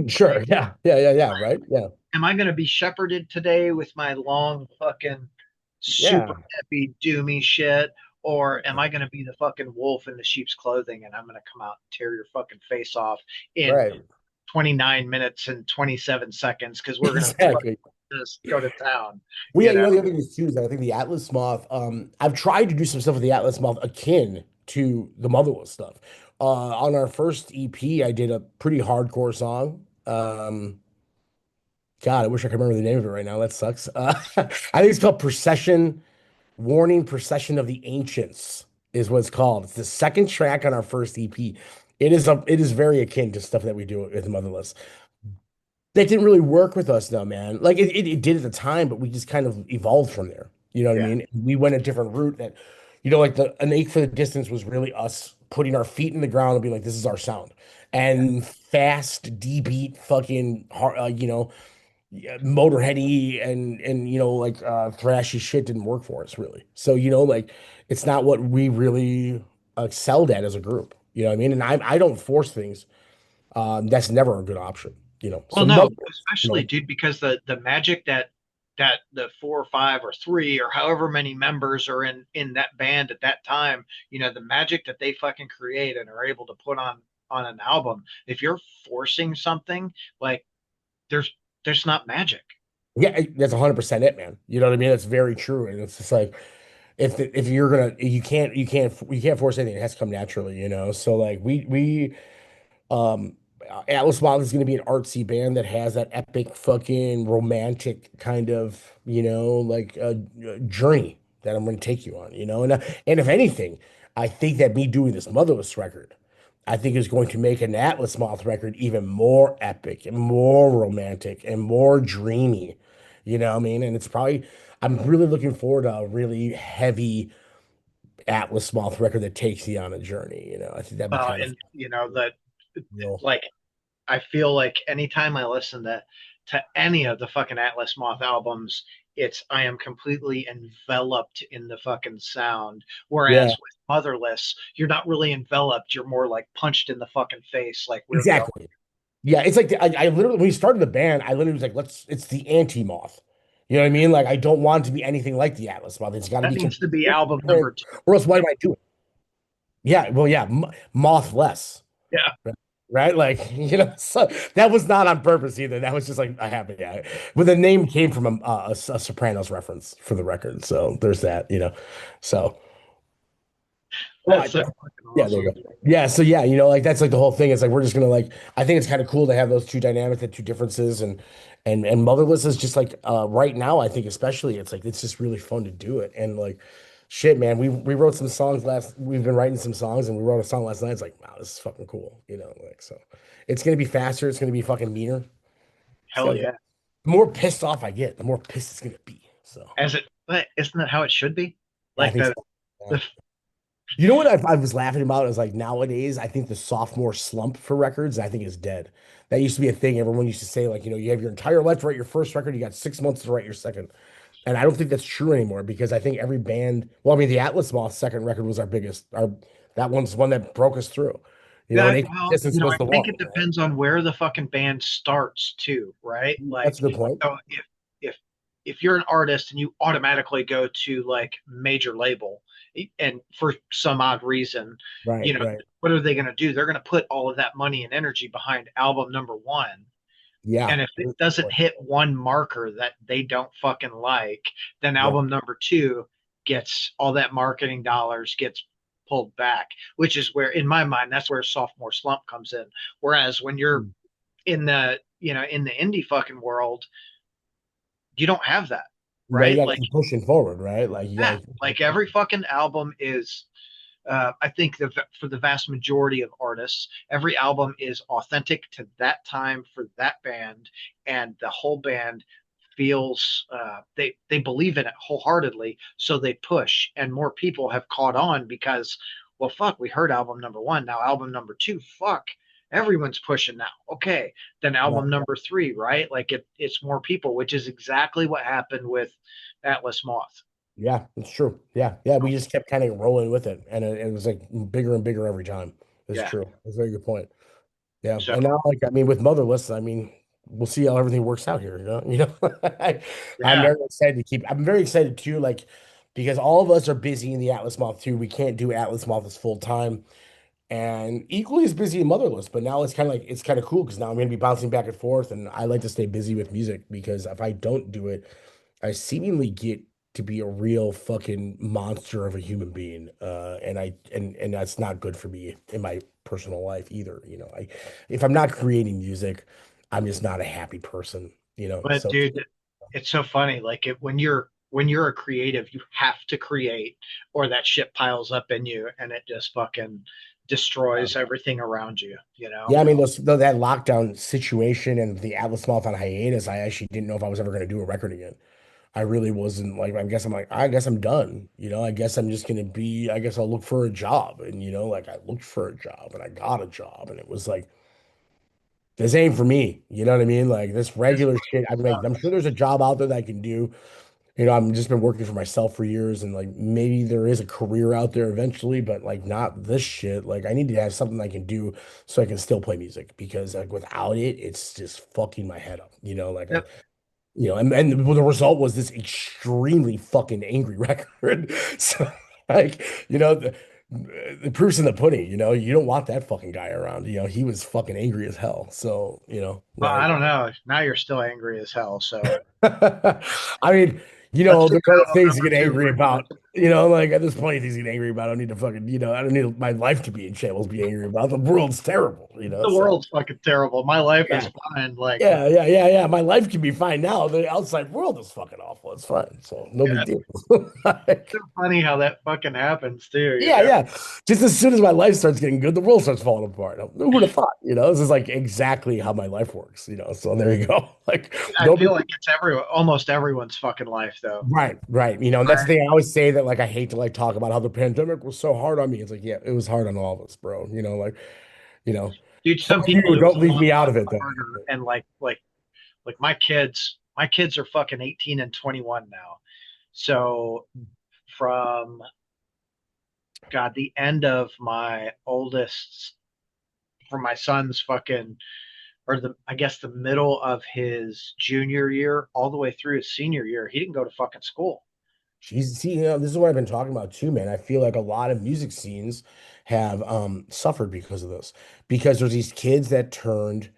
Sure. right? Yeah. Yeah. Yeah. Yeah. Right. Yeah. Am I going to be shepherded today with my long fucking super Yeah. heavy doomy shit? Or am I going to be the fucking wolf in the sheep's clothing and I'm going to come out and tear your fucking face off in Right. 29 minutes and 27 seconds because we're going to Exactly. just go to town, Well, yeah, you you know? know, the other thing is too is that I think the Atlas Moth, I've tried to do some stuff with the Atlas Moth akin to the Motherless stuff. On our first EP, I did a pretty hardcore song. God, I wish I could remember the name of it right now. That sucks. I think it's called Procession, Warning Procession of the Ancients is what it's called. It's the second track on our first EP. It is very akin to stuff that we do with Motherless. That didn't really work with us though, man. Like it did at the time, but we just kind of evolved from there. You know what I Yeah. mean? We went a different route that, you know, like an ache for the distance was really us putting our feet in the ground and being like, this is our sound. Yeah. And fast, D beat, fucking hard, yeah, Motorheady and like thrashy shit didn't work for us really. So, like it's not what we really excelled at as a group. You know what I mean? And I don't force things. That's never a good option. So Well, no, Motherless, especially, dude, because the magic that the four or five or three or however many members are in that band at that time, the magic that they fucking create and are able to put on an album. If you're forcing something, like there's there's not magic. yeah, that's 100% it, man. You know what I mean? That's very true. And it's just like if you're gonna you can't force anything. It has to come naturally. So like we Atlas Moth is going to be an artsy band that has that epic fucking romantic kind of, like journey that I'm going to take you on, and if anything, I think that me doing this Motherless record, I think is going to make an Atlas Moth record even more epic and more romantic and more dreamy, what I mean? And I'm really looking forward to a really heavy Atlas Moth record that takes you on a journey, I think that'd be kind of And that real. like I feel like anytime I listen to any of the fucking Atlas Moth albums, it's I am completely enveloped in the fucking sound. Yeah, Whereas with Motherless, you're not really enveloped. You're more like punched in the fucking face, like we're going. exactly. Yeah, it's like I literally when we started the band, I literally was like, it's the anti-moth. You know what I mean? Like I don't want it to be anything like the Atlas moth. It's got to That be needs to be completely album different, number two. or else why am I doing it? Yeah, well, yeah, moth less, Yeah. right? Like so that was not on purpose either. That was just like I happened. Yeah, but the name came from a Sopranos reference for the record. So there's that. So. Well, That's so fucking yeah, there you awesome. go. Yeah, so yeah, like that's like the whole thing. It's like we're just gonna like I think it's kind of cool to have those two dynamics, the two differences, and Motherless is just like right now, I think especially it's like it's just really fun to do it. And like shit, man, we wrote some songs we've been writing some songs and we wrote a song last night. It's like, wow, this is fucking cool, like so it's gonna be faster, it's gonna be fucking meaner. It's Hell gonna get yeah. the more pissed off I get, the more pissed it's gonna be. So As it, but isn't that how it should be? I Like think the so. Yeah. the You know what I was laughing about is like nowadays, I think the sophomore slump for records, I think is dead. That used to be a thing. Everyone used to say, like, you have your entire life to write your first record, you got 6 months to write your second. And I don't think that's true anymore because I think every band, well, I mean, the Atlas Moth second record was our biggest, that one's one that broke us through. And that Ache well, Distance was I the think one, it right? depends on where the fucking band starts too, right? That's Like, a good point. so if if you're an artist and you automatically go to like major label, and for some odd reason, Right, right. what are they going to do? They're going to put all of that money and energy behind album number one. Yeah. And if it doesn't hit one marker that they don't fucking like, then Yeah. album number two gets all that marketing dollars gets pulled back, which is where, in my mind, that's where sophomore slump comes in. Whereas when you're in the indie fucking world, you don't have that, Right. You right? got to Like, keep pushing forward, right? Like, you got yeah, to, like every fucking album is I think for the vast majority of artists, every album is authentic to that time for that band, and the whole band feels they believe in it wholeheartedly, so they push, and more people have caught on because, well, fuck, we heard album number one, now album number two, fuck. everyone's pushing now. Okay, then Yeah, album number three, right? Like it's more people, which is exactly what happened with Atlas Moth. yeah, it's true. Yeah, yeah, we just kept kind of rolling with it, and it was like bigger and bigger every time. It's Yeah. true. That's a very good point. Yeah, So and now, like, I mean, with Motherless, I mean, we'll see how everything works out here. I'm yeah, very excited to keep. I'm very excited too, like, because all of us are busy in the Atlas Moth too. We can't do Atlas Moth as full time, and equally as busy in Motherless. But now it's kind of cool because now I'm going to be bouncing back and forth, and I like to stay busy with music because if I don't do it, I seemingly get to be a real fucking monster of a human being, and that's not good for me in my personal life either. I if I'm not creating music, I'm just not a happy person. but So dude, it's so funny. Like when you're a creative, you have to create, or that shit piles up in you, and it just fucking destroys everything around you. You know? yeah, I mean that lockdown situation and the Atlas Moth on hiatus, I actually didn't know if I was ever going to do a record again. I really wasn't like, I guess I'm done. I guess I'm just gonna be, I guess I'll look for a job. And like I looked for a job and I got a job and it was like, this ain't for me. You know what I mean? Like this This regular shit. fucking I'm like, I'm sure sucks. there's a job out there that I can do. I've just been working for myself for years and like maybe there is a career out there eventually, but like not this shit. Like I need to have something I can do so I can still play music because like without it, it's just fucking my head up. Like Yep. and the result was this extremely fucking angry record. So, like, the proof's in the pudding. You don't want that fucking guy around. He was fucking angry as hell. So, Well, I like, don't know. Now you're still angry as hell. So I mean, let's do there's other album things to number get two angry first. about. Like, there's plenty of things to get angry about. I don't need to fucking, I don't need my life to be in shambles, to be angry about. The world's terrible, The so. world's fucking terrible. My life is Yeah. fine. Like, Yeah, yeah, yeah, yeah. My life can be fine now. The outside world is fucking awful. It's fine. So no yeah, big deal. it's so funny how that fucking happens too. You Yeah, know? yeah. Just as soon as my life starts getting good, the world starts falling apart. Who would have thought? This is like exactly how my life works. So there you go. Like I no big feel like it's almost everyone's fucking life though. right, right. And that's Right. the thing I always say that like I hate to like talk about how the pandemic was so hard on me. It's like, yeah, it was hard on all of us, bro. Like, you know, Dude, some fuck people you, it was don't a leave lot me out of it fucking though. harder. And like my kids are fucking 18 and 21 now. So from God, the end of my oldest, from my son's fucking, or the I guess the middle of his junior year all the way through his senior year, he didn't go to fucking school. She's see, this is what I've been talking about too, man. I feel like a lot of music scenes have suffered because of this. Because there's these kids that turned,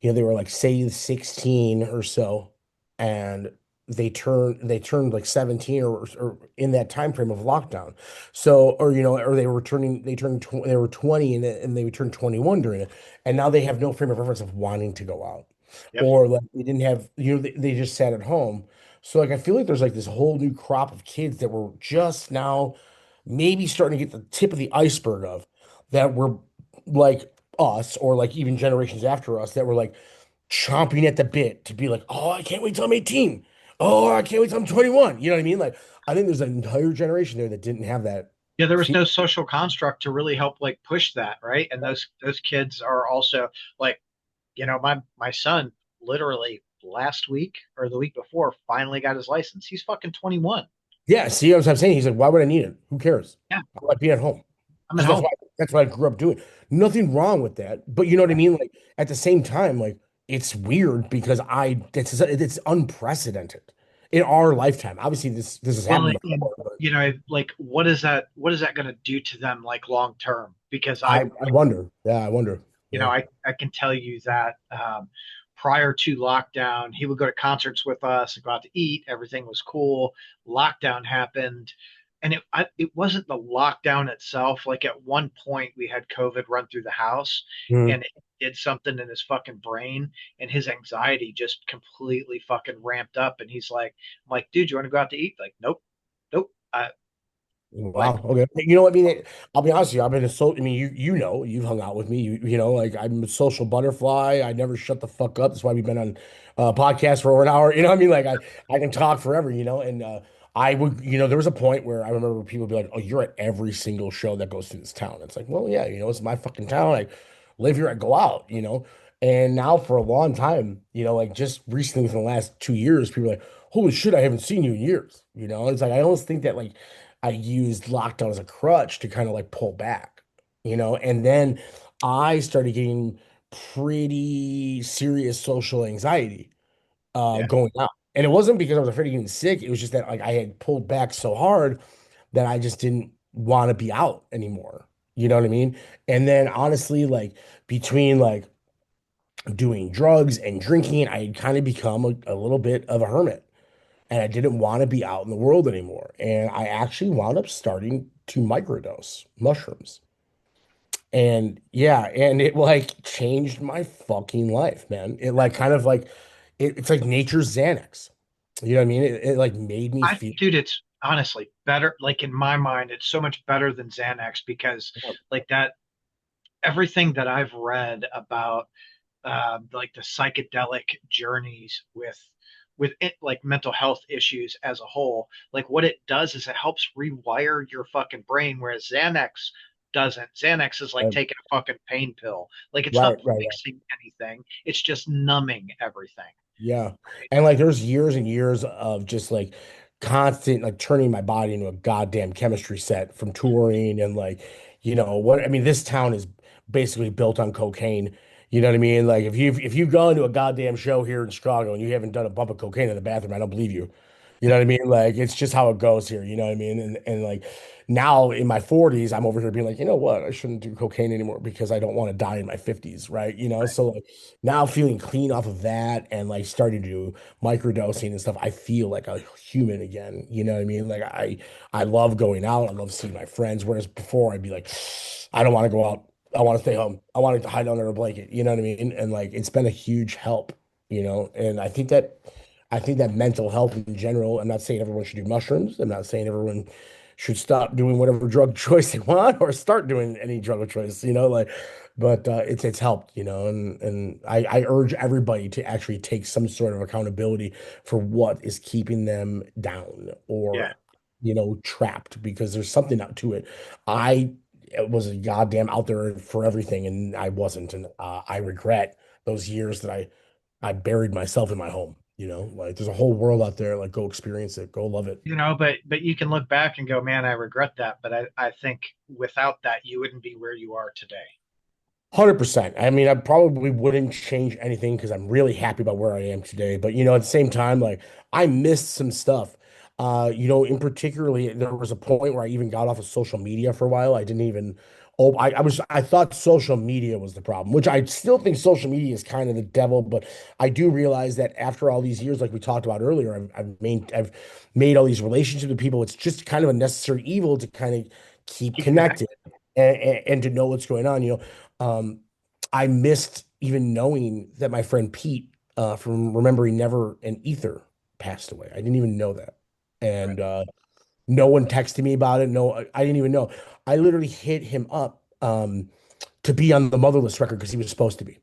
they were like say 16 or so, and they turned like 17 or in that time frame of lockdown. So, or or they were 20 and they turned 21 during it. And now they have no frame of reference of wanting to go out. Yep. Or like they didn't have, they just sat at home. So like I feel like there's like this whole new crop of kids that were just now maybe starting to get the tip of the iceberg of that were like us or like even generations after us that were like chomping at the bit to be like, oh, I can't wait till I'm 18. Oh, I can't wait till I'm 21. You know what I mean? Like, I think there's an entire generation there that didn't have that. Yeah, there was Feel. no social construct to really help like push that, right? And those kids are also like, my son literally last week or the week before finally got his license. He's fucking 21. Yeah, see what I'm saying? He's like, why would I need it? Who cares? Yeah, I like being at home. I'm at Because home. that's what I grew up doing. Nothing wrong with that. But you know what I mean? Like at the same time, like it's weird because it's unprecedented in our lifetime. Obviously, this has Well, happened and before, but like what is that going to do to them like long term? Because I wonder. Yeah, I wonder. Yeah. I can tell you that prior to lockdown, he would go to concerts with us and go out to eat. Everything was cool. Lockdown happened, and it wasn't the lockdown itself. Like at one point, we had COVID run through the house, Mhm. and it did something in his fucking brain, and his anxiety just completely fucking ramped up. And I'm like, dude, you want to go out to eat? Like, nope, nope. Like, Wow. Okay. You know what I mean? I'll be honest with you. I've been a I mean, you've hung out with me. Like I'm a social butterfly. I never shut the fuck up. That's why we've been on podcast for over an hour. You know what I mean? Like I can talk forever, and I would, there was a point where I remember people be like, "Oh, you're at every single show that goes through this town." It's like, well, yeah, it's my fucking town. live here, I go out, you know. And now for a long time, you know, like just recently within the last 2 years, people are like, holy shit, I haven't seen you in years. You know, it's like I almost think that like I used lockdown as a crutch to kind of like pull back, you know, and then I started getting pretty serious social anxiety Yeah. going out. And it wasn't because I was afraid of getting sick. It was just that like I had pulled back so hard that I just didn't want to be out anymore. You know what I mean? And then honestly, like between like doing drugs and drinking, I had kind of become a little bit of a hermit. And I didn't want to be out in the world anymore. And I actually wound up starting to microdose mushrooms. And yeah, and it like changed my fucking life, man. It like kind of like it's like nature's Xanax. You know what I mean? It like made me feel Dude, it's honestly better. Like in my mind, it's so much better than Xanax because like that, everything that I've read about like the psychedelic journeys with it, like mental health issues as a whole, like what it does is it helps rewire your fucking brain, whereas Xanax doesn't. Xanax is like uh, taking a fucking pain pill. Like it's right, not right, right. fixing anything. It's just numbing everything. Yeah. And like there's years and years of just like constant like turning my body into a goddamn chemistry set from touring and like, you know, what I mean, this town is basically built on cocaine. You know what I mean? Like if you've gone to a goddamn show here in Chicago and you haven't done a bump of cocaine in the bathroom, I don't believe you. You know what I mean? Like it's just how it goes here, you know what I mean? And like now in my 40s, I'm over here being like, you know what? I shouldn't do cocaine anymore because I don't want to die in my 50s, right? You know, so like now feeling clean off of that and like starting to do microdosing and stuff, I feel like a human again. You know what I mean? Like I love going out. I love seeing my friends. Whereas before I'd be like, I don't want to go out. I want to stay home. I want to hide under a blanket. You know what I mean? And like it's been a huge help, you know. And I think that mental health in general, I'm not saying everyone should do mushrooms. I'm not saying everyone should stop doing whatever drug choice they want or start doing any drug of choice, you know, like, but it's helped, you know, and I urge everybody to actually take some sort of accountability for what is keeping them down Yeah. or, you know, trapped because there's something out to it. I was a goddamn out there for everything and I wasn't, and I regret those years that I buried myself in my home, you know, like there's a whole world out there, like go experience it, go love it. You know, but you can look back and go, man, I regret that. But I think without that, you wouldn't be where you are today. 100%. I mean, I probably wouldn't change anything because I'm really happy about where I am today. But you know, at the same time, like I missed some stuff. You know, in particularly, there was a point where I even got off of social media for a while. I didn't even. Oh, I thought social media was the problem, which I still think social media is kind of the devil. But I do realize that after all these years, like we talked about earlier, I've made all these relationships with people. It's just kind of a necessary evil to kind of keep Keep connected connected. and to know what's going on. You know, I missed even knowing that my friend Pete, from Remembering Never and Ether, passed away. I didn't even know that. Right. And no one texted me about it. No, I didn't even know. I literally hit him up to be on the Motherless record because he was supposed to be.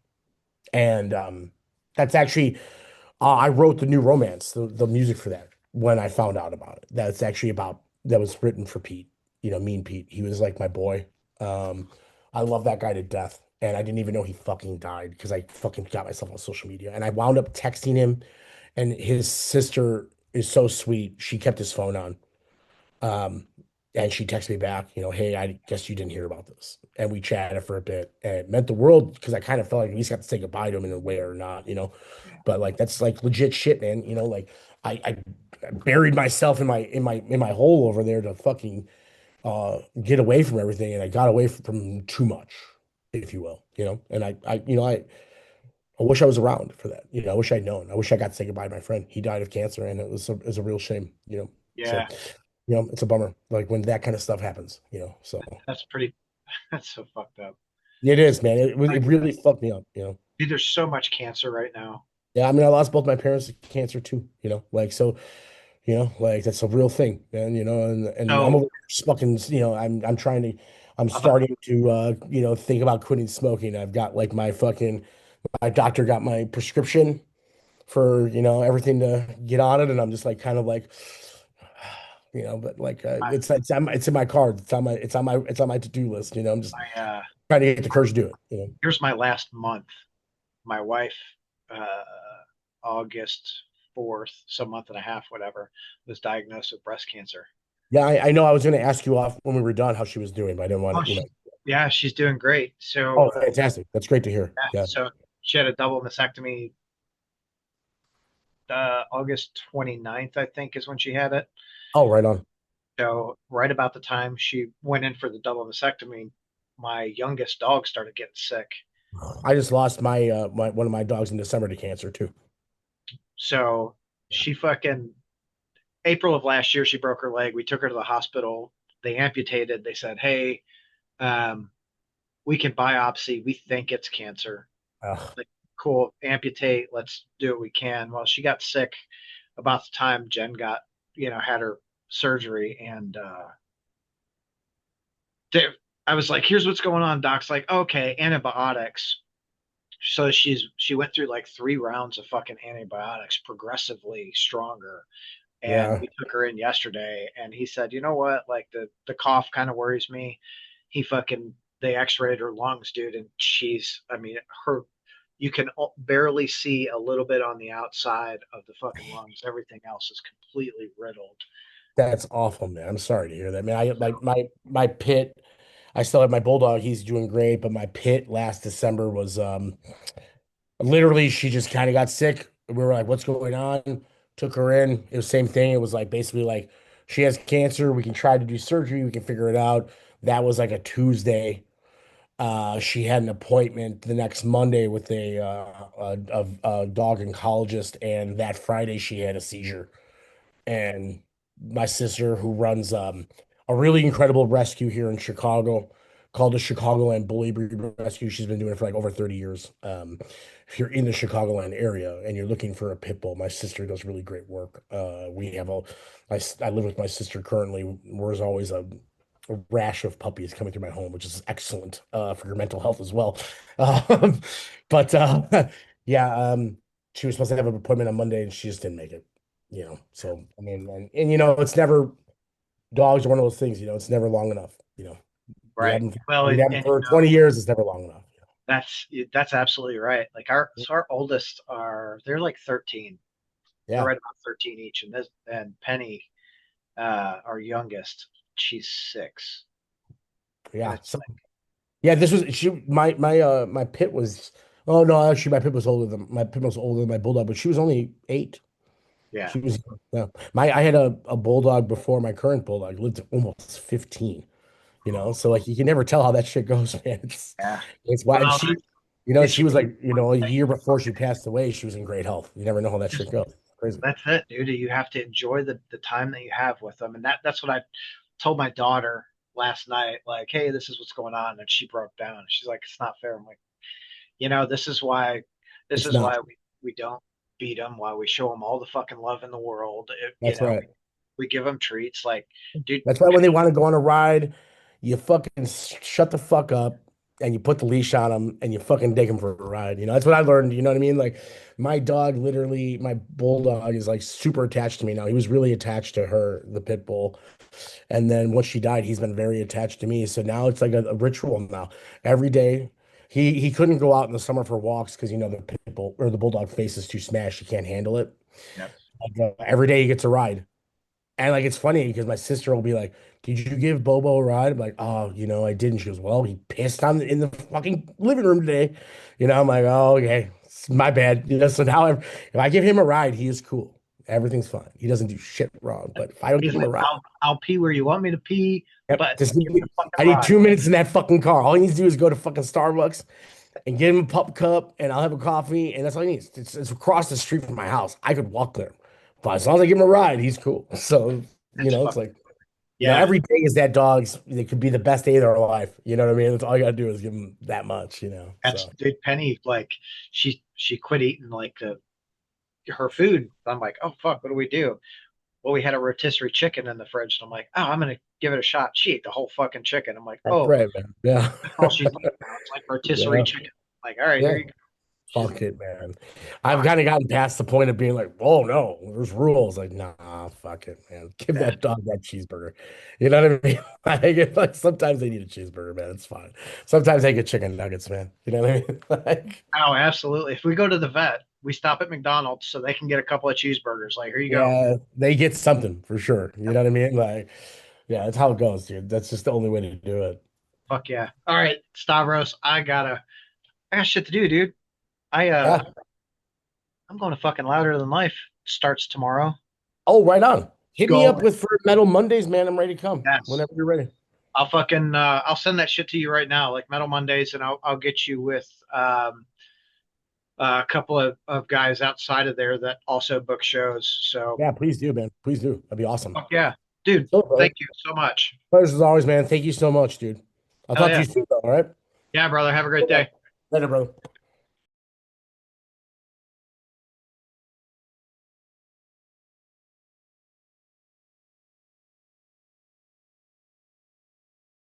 And that's actually, I wrote the new Romance, the music for that when I found out about it. That's actually that was written for Pete, you know, Mean Pete. He was like my boy. Um, I love that guy to death. And I didn't even know he fucking died because I fucking got myself on social media. And I wound up texting him, and his sister is so sweet. She kept his phone on. Um, and she texted me back, you know, hey, I guess you didn't hear about this. And we chatted for a bit, and it meant the world because I kind of felt like we just got to say goodbye to him in a way or not, you know. But like that's like legit shit, man. You know, like I buried myself in my hole over there to fucking get away from everything, and I got away from too much, if you will, you know. And I wish I was around for that. You know, I wish I'd known. I wish I got to say goodbye to my friend. He died of cancer, and it was a real shame, you know. So, Yeah, you know, it's a bummer, like when that kind of stuff happens, you know. So that's pretty. That's so fucked up. it is, man. It Like, really fucked me up, you know. dude, there's so much cancer right now. Yeah, I mean, I lost both my parents to cancer too, you know. Like so, you know, like that's a real thing, man. You know, and I'm So, over here just fucking, you know, I'm uh, starting to, you know, think about quitting smoking. I've got like my doctor got my prescription for, you know, everything to get on it, and I'm just like kind of like, you know, but like I, it's in my card. It's on my to-do list. You know, I'm just I trying to get the courage to do it, you know. Here's my last month. My wife, uh, August 4th, some month and a half, whatever, was diagnosed with breast cancer. Yeah, I know I was going to ask you off when we were done how she was doing, but I didn't want Oh, to, you know. yeah, she's doing great. Oh, So, fantastic. That's great to hear. yeah, Yeah. so she had a double mastectomy. August 29th, I think, is when she had it. Oh, right on. So, right about the time she went in for the double mastectomy, my youngest dog started getting sick. I just lost my one of my dogs in December to cancer too. So, she fucking April of last year, she broke her leg. We took her to the hospital. They amputated. They said, "Hey, um, we can biopsy. We think it's cancer." Ugh, Like, cool, amputate. Let's do what we can. Well, she got sick about the time Jen got, had her surgery, and they, I was like, "Here's what's going on." Doc's like, "Okay, antibiotics." So she went through like 3 rounds of fucking antibiotics, progressively stronger. And yeah, we took her in yesterday, and he said, "You know what? Like the cough kind of worries me." He fucking they X-rayed her lungs, dude, and I mean, her you can barely see a little bit on the outside of the fucking lungs. Everything else is completely riddled. that's awful, man. I'm sorry to hear that, man. I So, my pit. I still have my bulldog. He's doing great, but my pit last December was literally she just kind of got sick. We were like, "What's going on?" Took her in. It was the same thing. It was like basically like she has cancer. We can try to do surgery. We can figure it out. That was like a Tuesday. She had an appointment the next Monday with a dog oncologist, and that Friday she had a seizure. And my sister, who runs a really incredible rescue here in Chicago called the Chicagoland Bully Breed Rescue, she's been doing it for like over 30 years. If you're in the Chicagoland area and you're looking for a pit bull, my sister does really great work. We have I live with my sister currently. There's always a rash of puppies coming through my home, which is excellent for your mental health as well. Um, but yeah, she was supposed to have an appointment on Monday and she just didn't make it. So I mean, and it's never dogs are one of those things. It's never long enough. We right. have them, Well, we and, have them and for 20 years. It's never long enough. that's absolutely right. Like our oldest they're like 13. They're Yeah, right about 13 each, and Penny, our youngest, she's 6, and yeah. it's So yeah, this was she. My pit was. Oh no, actually, my pit was older than my bulldog, but she was only 8. yeah, She was. Yeah. I had a bulldog before my current bulldog lived almost 15. So like you can never tell how that shit goes, man. yeah. It's why and Well, she it's was like, a year before she passed away, she was in great health. You never know how that shit goes. Crazy. that's it, dude. You have to enjoy the time that you have with them, and that's what I told my daughter last night. Like, hey, this is what's going on, and she broke down. She's like, it's not fair. I'm like, this is why It's not. we don't beat them, why we show them all the fucking love in the world. That's right. We give them treats. Like, dude, That's why when they want to go on a ride, you fucking shut the fuck up and you put the leash on them and you fucking take them for a ride. That's what I learned. You know what I mean? Like my dog, literally, my bulldog is like super attached to me now. He was really attached to her, the pit bull. And then once she died, he's been very attached to me. So now it's like a ritual now. Every day, he couldn't go out in the summer for walks because the pit bull or the bulldog face is too smashed. He can't handle it. yep, Every day he gets a ride. And like it's funny because my sister will be like, "Did you give Bobo a ride?" I'm like, "Oh, I didn't." She goes, "Well, he pissed on in the fucking living room today." I'm like, "Oh, okay, it's my bad." So now if I give him a ride, he is cool. Everything's fine. He doesn't do shit wrong. But if I don't give he's him a like, ride, I'll pee where you want me to pee, yep, but just give me a fucking I need ride. 2 minutes in that fucking car. All he needs to do is go to fucking Starbucks and get him a pup cup, and I'll have a coffee, and that's all he needs. It's across the street from my house. I could walk there, but as long as I give him a ride, he's cool. So That's it's fucking like. yeah. Every day is that dog's, it could be the best day of their life. You know what I mean? That's all you gotta do is give them that much. That's So dude. Penny, like, she quit eating like her food. I'm like, oh fuck, what do we do? Well, we had a rotisserie chicken in the fridge, and I'm like, oh, I'm gonna give it a shot. She ate the whole fucking chicken. I'm like, that's oh, right, man. Yeah. that's all she's eating now. It's like rotisserie Yeah. chicken. I'm like, all right, here Yeah. you go. Fuck it, man. I've Fuck kind of gotten past the point of being like, oh no, there's rules. Like, nah, fuck it, man. Give that. that dog that cheeseburger. You know what I mean? Like sometimes they need a cheeseburger, man. It's fine. Sometimes they get chicken nuggets, man. You know what I mean? Like, Oh, absolutely. If we go to the vet, we stop at McDonald's so they can get a couple of cheeseburgers. Like, here you go. yeah, they get something for sure. You know what I mean? Like, yeah, that's how it goes, dude. That's just the only way to do it. Fuck yeah. All right, Stavros, I got shit to do, dude. I Yeah. I'm going to fucking Louder Than Life. Starts tomorrow. Oh, right on. Hit me up Go. with for Metal Mondays, man. I'm ready to come Yes. whenever you're ready. I'll send that shit to you right now, like Metal Mondays, and I'll get you with a couple of guys outside of there that also book shows. So Yeah, please do, man. Please do. That'd be awesome. fuck yeah. Dude, So, brother. thank you so much. Pleasure as always, man. Thank you so much, dude. I'll Hell talk to yeah. you soon, though, all right? Yeah, brother. Have a great day. Later, brother.